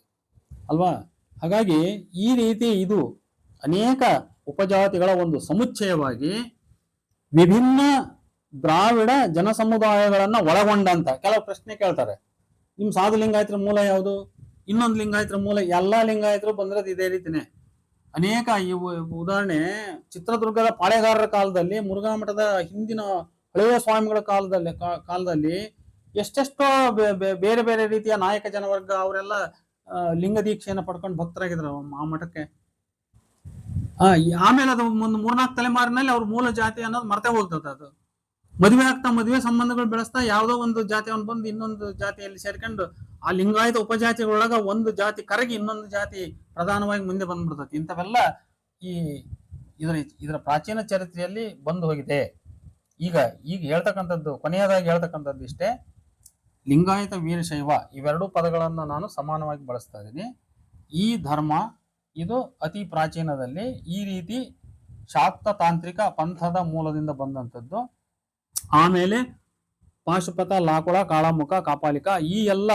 ಅಲ್ವಾ. ಹಾಗಾಗಿ ಈ ರೀತಿ ಇದು ಅನೇಕ ಉಪಜಾತಿಗಳ ಒಂದು ಸಮುಚ್ಚಯವಾಗಿ ವಿಭಿನ್ನ ದ್ರಾವಿಡ ಜನ ಸಮುದಾಯಗಳನ್ನ ಒಳಗೊಂಡಂತ ಕೆಲವು ಪ್ರಶ್ನೆ ಕೇಳ್ತಾರೆ. ನಿಮ್ ಸಾಧು ಲಿಂಗಾಯತರ ಮೂಲ ಯಾವುದು, ಇನ್ನೊಂದು ಲಿಂಗಾಯತರ ಮೂಲ, ಎಲ್ಲಾ ಲಿಂಗಾಯತರು ಬಂದಿರೋದು ಇದೇ ರೀತಿನೇ. ಅನೇಕ ಉದಾಹರಣೆ, ಚಿತ್ರದುರ್ಗದ ಪಾಳೆಗಾರರ ಕಾಲದಲ್ಲಿ, ಮುರುಘಾ ಮಠದ ಹಿಂದಿನ ಹಳೆಯ ಸ್ವಾಮಿಗಳ ಕಾಲದಲ್ಲಿ ಎಷ್ಟೆಷ್ಟೋ ಬೇರೆ ಬೇರೆ ರೀತಿಯ ನಾಯಕ ಜನವರ್ಗ ಅವರೆಲ್ಲ ಲಿಂಗ ದೀಕ್ಷೆಯನ್ನು ಪಡ್ಕೊಂಡು ಭಕ್ತರಾಗಿದ್ರು ಆ ಮಠಕ್ಕೆ. ಆಮೇಲೆ ಅದು ಒಂದು 3-4 ತಲೆಮಾರಿನಲ್ಲಿ ಅವ್ರ ಮೂಲ ಜಾತಿ ಅನ್ನೋದು ಮರ್ತೆ ಹೋಗ್ತದೆ. ಅದು ಮದುವೆ ಸಂಬಂಧಗಳು ಬೆಳೆಸ್ತಾ ಯಾವುದೋ ಒಂದು ಜಾತಿಯನ್ನು ಬಂದು ಇನ್ನೊಂದು ಜಾತಿಯಲ್ಲಿ ಸೇರ್ಕೊಂಡು ಆ ಲಿಂಗಾಯತ ಉಪಜಾತಿಗಳೊಳಗ ಒಂದು ಜಾತಿ ಕರಗಿ ಇನ್ನೊಂದು ಜಾತಿ ಪ್ರಧಾನವಾಗಿ ಮುಂದೆ ಬಂದ್ಬಿಡ್ತದೆ. ಇಂಥವೆಲ್ಲ ಇದರ ಪ್ರಾಚೀನ ಚರಿತ್ರೆಯಲ್ಲಿ ಬಂದು ಹೋಗಿದೆ. ಈಗ ಹೇಳ್ತಕ್ಕಂಥದ್ದು, ಕೊನೆಯದಾಗಿ ಹೇಳ್ತಕ್ಕಂಥದ್ದು ಇಷ್ಟೇ, ಲಿಂಗಾಯತ ವೀರಶೈವ ಇವೆರಡೂ ಪದಗಳನ್ನು ನಾನು ಸಮಾನವಾಗಿ ಬಳಸ್ತಾ ಇದ್ದೀನಿ. ಈ ಧರ್ಮ ಇದು ಅತಿ ಪ್ರಾಚೀನದಲ್ಲಿ ಈ ರೀತಿ ಶಾಕ್ತ ತಾಂತ್ರಿಕ ಪಂಥದ ಮೂಲದಿಂದ ಬಂದಂಥದ್ದು. ಆಮೇಲೆ ಪಾಶುಪತ, ಲಾಕುಳ, ಕಾಳಾಮುಖ, ಕಾಪಾಲಿಕ ಈ ಎಲ್ಲ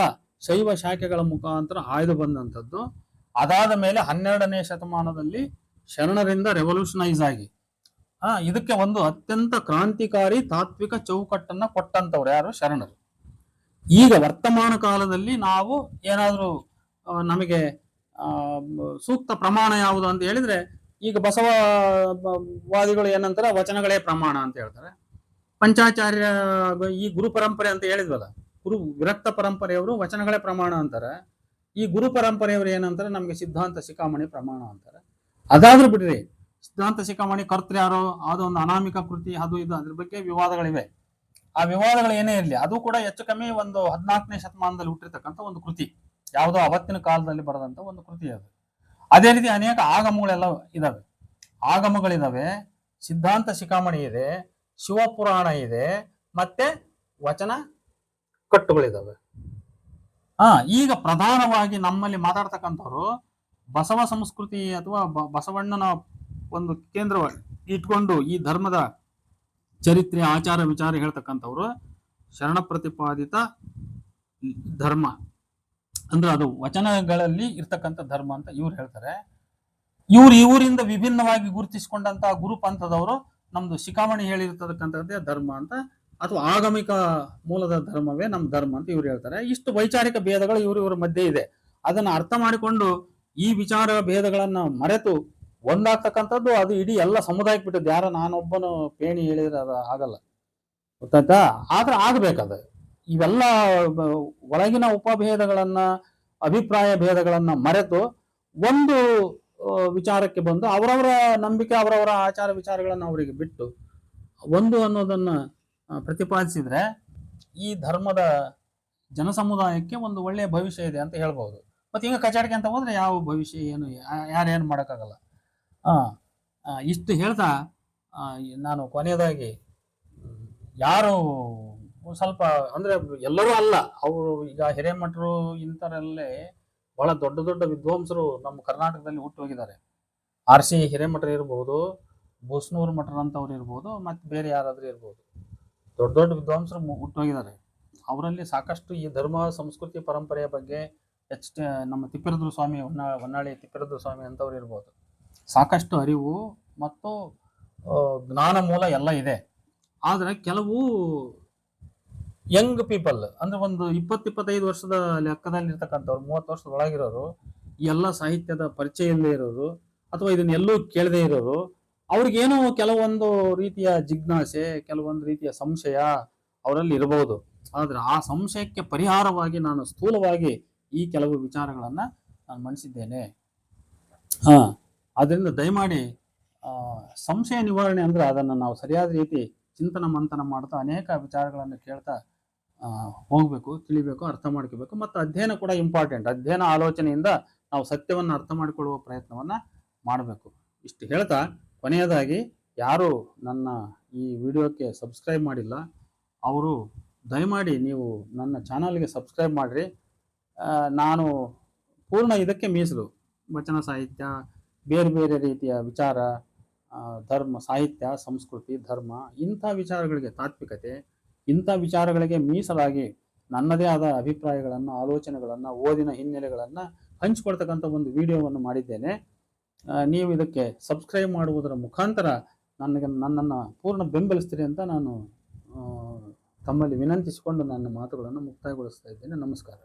ಶೈವ ಶಾಖೆಗಳ ಮುಖಾಂತರ ಆಯ್ದು ಬಂದಂಥದ್ದು. ಅದಾದ ಮೇಲೆ 12ನೇ ಶತಮಾನದಲ್ಲಿ ಶರಣರಿಂದ ರೆವಲ್ಯೂಷನೈಸ್ ಆಗಿ ಇದಕ್ಕೆ ಒಂದು ಅತ್ಯಂತ ಕ್ರಾಂತಿಕಾರಿ ತಾತ್ವಿಕ ಚೌಕಟ್ಟನ್ನ ಕೊಟ್ಟಂತವ್ರು ಯಾರು? ಶರಣರು. ಈಗ ವರ್ತಮಾನ ಕಾಲದಲ್ಲಿ ನಾವು ಏನಾದರೂ ನಮಗೆ ಸೂಕ್ತ ಪ್ರಮಾಣ ಯಾವುದು ಅಂತ ಹೇಳಿದ್ರೆ, ಈಗ ಬಸವವಾದಿಗಳು ಏನಂತಾರೆ, ವಚನಗಳೇ ಪ್ರಮಾಣ ಅಂತ ಹೇಳ್ತಾರೆ. ಪಂಚಾಚಾರ್ಯ ಈ ಗುರು ಪರಂಪರೆ ಅಂತ ಹೇಳಿದ್ವಲ್ಲ, ವಿರಕ್ತ ಪರಂಪರೆಯವರು ವಚನಗಳೇ ಪ್ರಮಾಣ ಅಂತಾರೆ. ಈ ಗುರು ಪರಂಪರೆಯವರು ಏನಂತಾರೆ, ನಮಗೆ ಸಿದ್ಧಾಂತ ಶಿಖಾಮಣಿ ಪ್ರಮಾಣ ಅಂತಾರೆ. ಅದಾದ್ರೂ ಬಿಡ್ರಿ, ಸಿದ್ಧಾಂತ ಶಿಖಾಮಣಿ ಕರ್ತೃ ಯಾರೋ, ಅದೊಂದು ಅನಾಮಿಕ ಕೃತಿ, ಅದು ಇದು, ಅದ್ರ ಬಗ್ಗೆ ವಿವಾದಗಳಿವೆ. ಆ ವಿವಾದಗಳು ಏನೇ ಇರಲಿ, ಅದು ಕೂಡ ಹೆಚ್ಚು ಕಮ್ಮಿ ಒಂದು 14ನೇ ಶತಮಾನದಲ್ಲಿ ಹುಟ್ಟಿರ್ತಕ್ಕಂಥ ಒಂದು ಕೃತಿ, ಯಾವುದೋ ಅವತ್ತಿನ ಕಾಲದಲ್ಲಿ ಬರೆದಂತ ಒಂದು ಕೃತಿ ಅದು. ಅದೇ ರೀತಿ ಅನೇಕ ಆಗಮಗಳೆಲ್ಲ ಇದಾವೆ, ಆಗಮಗಳಿದಾವೆ, ಸಿದ್ಧಾಂತ ಶಿಖಾಮಣಿ ಇದೆ, ಶಿವಪುರಾಣ ಇದೆ, ಮತ್ತೆ ವಚನ ಕಟ್ಟುಗಳಿದಾವೆ. ಈಗ ಪ್ರಧಾನವಾಗಿ ನಮ್ಮಲ್ಲಿ ಮಾತಾಡ್ತಕ್ಕಂಥವ್ರು ಬಸವ ಸಂಸ್ಕೃತಿ ಅಥವಾ ಬಸವಣ್ಣನ ಒಂದು ಕೇಂದ್ರವಾಗಿ ಇಟ್ಕೊಂಡು ಈ ಧರ್ಮದ ಚರಿತ್ರೆ ಆಚಾರ ವಿಚಾರ ಹೇಳ್ತಕ್ಕಂಥವ್ರು ಶರಣ ಪ್ರತಿಪಾದಿತ ಧರ್ಮ ಅಂದ್ರೆ ಅದು ವಚನಗಳಲ್ಲಿ ಇರ್ತಕ್ಕಂಥ ಧರ್ಮ ಅಂತ ಇವ್ರು ಹೇಳ್ತಾರೆ. ಇವರಿಂದ ವಿಭಿನ್ನವಾಗಿ ಗುರುತಿಸಿಕೊಂಡಂತ ಗುರು ಪಂಥದವರು ನಮ್ದು ಶಿಖಾಮಣಿ ಹೇಳಿರ್ತಕ್ಕಂಥದ್ದೇ ಧರ್ಮ ಅಂತ, ಅಥವಾ ಆಗಮಿಕ ಮೂಲದ ಧರ್ಮವೇ ನಮ್ಮ ಧರ್ಮ ಅಂತ ಇವ್ರು ಹೇಳ್ತಾರೆ. ಇಷ್ಟು ವೈಚಾರಿಕ ಭೇದಗಳು ಇವರ ಮಧ್ಯೆ ಇದೆ. ಅದನ್ನ ಅರ್ಥ ಮಾಡಿಕೊಂಡು ಈ ವಿಚಾರ ಭೇದಗಳನ್ನ ಮರೆತು ಒಂದಾಗ್ತಕ್ಕಂಥದ್ದು ಅದು ಇಡೀ ಎಲ್ಲ ಸಮುದಾಯಕ್ಕೆ ಬಿಟ್ಟದ್ದು. ಯಾರೋ ನಾನೊಬ್ಬನು ಪೇಣಿ ಹೇಳಿದ್ರೆ ಅದು ಆಗಲ್ಲ, ಗೊತ್ತಾಯ್ತಾ? ಆದ್ರೆ ಆಗ್ಬೇಕದ. ಇವೆಲ್ಲ ಒಳಗಿನ ಉಪಭೇದಗಳನ್ನ, ಅಭಿಪ್ರಾಯ ಭೇದಗಳನ್ನ ಮರೆತು ಒಂದು ವಿಚಾರಕ್ಕೆ ಬಂದು ಅವರವರ ನಂಬಿಕೆ, ಅವರವರ ಆಚಾರ ವಿಚಾರಗಳನ್ನ ಅವರಿಗೆ ಬಿಟ್ಟು ಒಂದು ಅನ್ನೋದನ್ನ ಪ್ರತಿಪಾದಿಸಿದ್ರೆ ಈ ಧರ್ಮದ ಜನಸಮುದಾಯಕ್ಕೆ ಒಂದು ಒಳ್ಳೆಯ ಭವಿಷ್ಯ ಇದೆ ಅಂತ ಹೇಳ್ಬಹುದು. ಮತ್ತೆ ಈಗ ಕಚಾಡಿಕೆ ಅಂತ ಹೋದ್ರೆ ಯಾವ ಭವಿಷ್ಯ ಏನು ಯಾರೇನು ಮಾಡೋಕ್ಕಾಗಲ್ಲ. ಇಷ್ಟು ಹೇಳ್ತಾ ನಾನು ಕೊನೆಯದಾಗಿ, ಯಾರು ಸ್ವಲ್ಪ ಅಂದ್ರೆ ಎಲ್ಲರೂ ಅಲ್ಲ, ಅವರು ಈಗ ಹಿರೇಮಠರು ಇಂಥರಲ್ಲೇ ಬಹಳ ದೊಡ್ಡ ದೊಡ್ಡ ವಿದ್ವಾಂಸರು ನಮ್ಮ ಕರ್ನಾಟಕದಲ್ಲಿ ಹುಟ್ಟು ಹೋಗಿದ್ದಾರೆ. RC ಹಿರೇಮಠರು ಇರ್ಬೋದು, ಬೂಸ್ನೂರು ಮಠರಂತವ್ರು ಇರ್ಬೋದು, ಮತ್ತೆ ಬೇರೆ ಯಾರಾದ್ರೂ ಇರ್ಬೋದು, ದೊಡ್ಡ ದೊಡ್ಡ ವಿದ್ವಾಂಸರು ಹುಟ್ಟೋಗಿದ್ದಾರೆ. ಅವರಲ್ಲಿ ಸಾಕಷ್ಟು ಈ ಧರ್ಮ ಸಂಸ್ಕೃತಿ ಪರಂಪರೆಯ ಬಗ್ಗೆ ನಮ್ಮ ತಿಪ್ಪೇರುದ್ರ ಸ್ವಾಮಿ, ಹೊನ್ನಾಳಿ ತಿಪ್ಪೇರುದ್ರ ಸ್ವಾಮಿ ಅಂತವ್ರು ಇರ್ಬೋದು, ಸಾಕಷ್ಟು ಅರಿವು ಮತ್ತು ಜ್ಞಾನ ಮೂಲ ಎಲ್ಲ ಇದೆ. ಆದ್ರೆ ಕೆಲವು ಯಂಗ್ ಪೀಪಲ್ ಅಂದ್ರೆ ಒಂದು 20-25 ವರ್ಷದ ಲೆಕ್ಕದಲ್ಲಿ ಇರ್ತಕ್ಕಂಥವ್ರು, 30 ವರ್ಷದ ಒಳಗಿರೋರು, ಈ ಎಲ್ಲ ಸಾಹಿತ್ಯದ ಪರಿಚಯ ಇಲ್ಲದೆ ಇರೋರು ಅಥವಾ ಇದನ್ನೆಲ್ಲೂ ಕೇಳದೆ ಇರೋರು, ಅವ್ರಿಗೇನೋ ಕೆಲವೊಂದು ರೀತಿಯ ಜಿಜ್ಞಾಸೆ, ಕೆಲವೊಂದು ರೀತಿಯ ಸಂಶಯ ಅವರಲ್ಲಿ ಇರಬಹುದು. ಆದ್ರೆ ಆ ಸಂಶಯಕ್ಕೆ ಪರಿಹಾರವಾಗಿ ನಾನು ಸ್ಥೂಲವಾಗಿ ಈ ಕೆಲವು ವಿಚಾರಗಳನ್ನ ನಾನು ಮಂಡಿಸಿದ್ದೇನೆ. ಅದರಿಂದ ದಯಮಾಡಿ ಸಂಶಯ ನಿವಾರಣೆ ಅಂದ್ರೆ ಅದನ್ನು ನಾವು ಸರಿಯಾದ ರೀತಿ ಚಿಂತನ ಮಂಥನ ಮಾಡ್ತಾ ಅನೇಕ ವಿಚಾರಗಳನ್ನು ಕೇಳ್ತಾ ಹೋಗ್ಬೇಕು, ತಿಳಿಬೇಕು, ಅರ್ಥ ಮಾಡ್ಕೋಬೇಕು. ಮತ್ತು ಅಧ್ಯಯನ ಕೂಡ ಇಂಪಾರ್ಟೆಂಟ್. ಅಧ್ಯಯನ ಆಲೋಚನೆಯಿಂದ ನಾವು ಸತ್ಯವನ್ನು ಅರ್ಥ ಮಾಡಿಕೊಳ್ಳುವ ಪ್ರಯತ್ನವನ್ನ ಮಾಡಬೇಕು. ಇಷ್ಟು ಹೇಳ್ತಾ ಕೊನೆಯದಾಗಿ, ಯಾರು ನನ್ನ ಈ ವಿಡಿಯೋಕ್ಕೆ ಸಬ್ಸ್ಕ್ರೈಬ್ ಮಾಡಿಲ್ಲ ಅವರು ದಯಮಾಡಿ ನೀವು ನನ್ನ ಚಾನಲ್ಗೆ ಸಬ್ಸ್ಕ್ರೈಬ್ ಮಾಡಿರಿ. ನಾನು ಪೂರ್ಣ ಇದಕ್ಕೆ ಮೀಸಲು, ವಚನ ಸಾಹಿತ್ಯ, ಬೇರೆ ಬೇರೆ ರೀತಿಯ ವಿಚಾರ, ಧರ್ಮ, ಸಾಹಿತ್ಯ, ಸಂಸ್ಕೃತಿ, ಧರ್ಮ, ಇಂಥ ವಿಚಾರಗಳಿಗೆ, ತಾತ್ವಿಕತೆ, ಇಂಥ ವಿಚಾರಗಳಿಗೆ ಮೀಸಲಾಗಿ ನನ್ನದೇ ಆದ ಅಭಿಪ್ರಾಯಗಳನ್ನು, ಆಲೋಚನೆಗಳನ್ನು, ಓದಿನ ಹಿನ್ನೆಲೆಗಳನ್ನು ಹಂಚಿಕೊಳ್ತಕ್ಕಂಥ ಒಂದು ವಿಡಿಯೋವನ್ನು ಮಾಡಿದ್ದೇನೆ. ನೀವು ಇದಕ್ಕೆ ಸಬ್ಸ್ಕ್ರೈಬ್ ಮಾಡುವುದರ ಮುಖಾಂತರ ನನ್ನನ್ನು ಪೂರ್ಣ ಬೆಂಬಲಿಸ್ತೀರಿ ಅಂತ ನಾನು ತಮ್ಮಲ್ಲಿ ವಿನಂತಿಸಿಕೊಂಡು ನನ್ನ ಮಾತುಗಳನ್ನು ಮುಕ್ತಾಯಗೊಳಿಸ್ತಾ ಇದ್ದೇನೆ. ನಮಸ್ಕಾರ.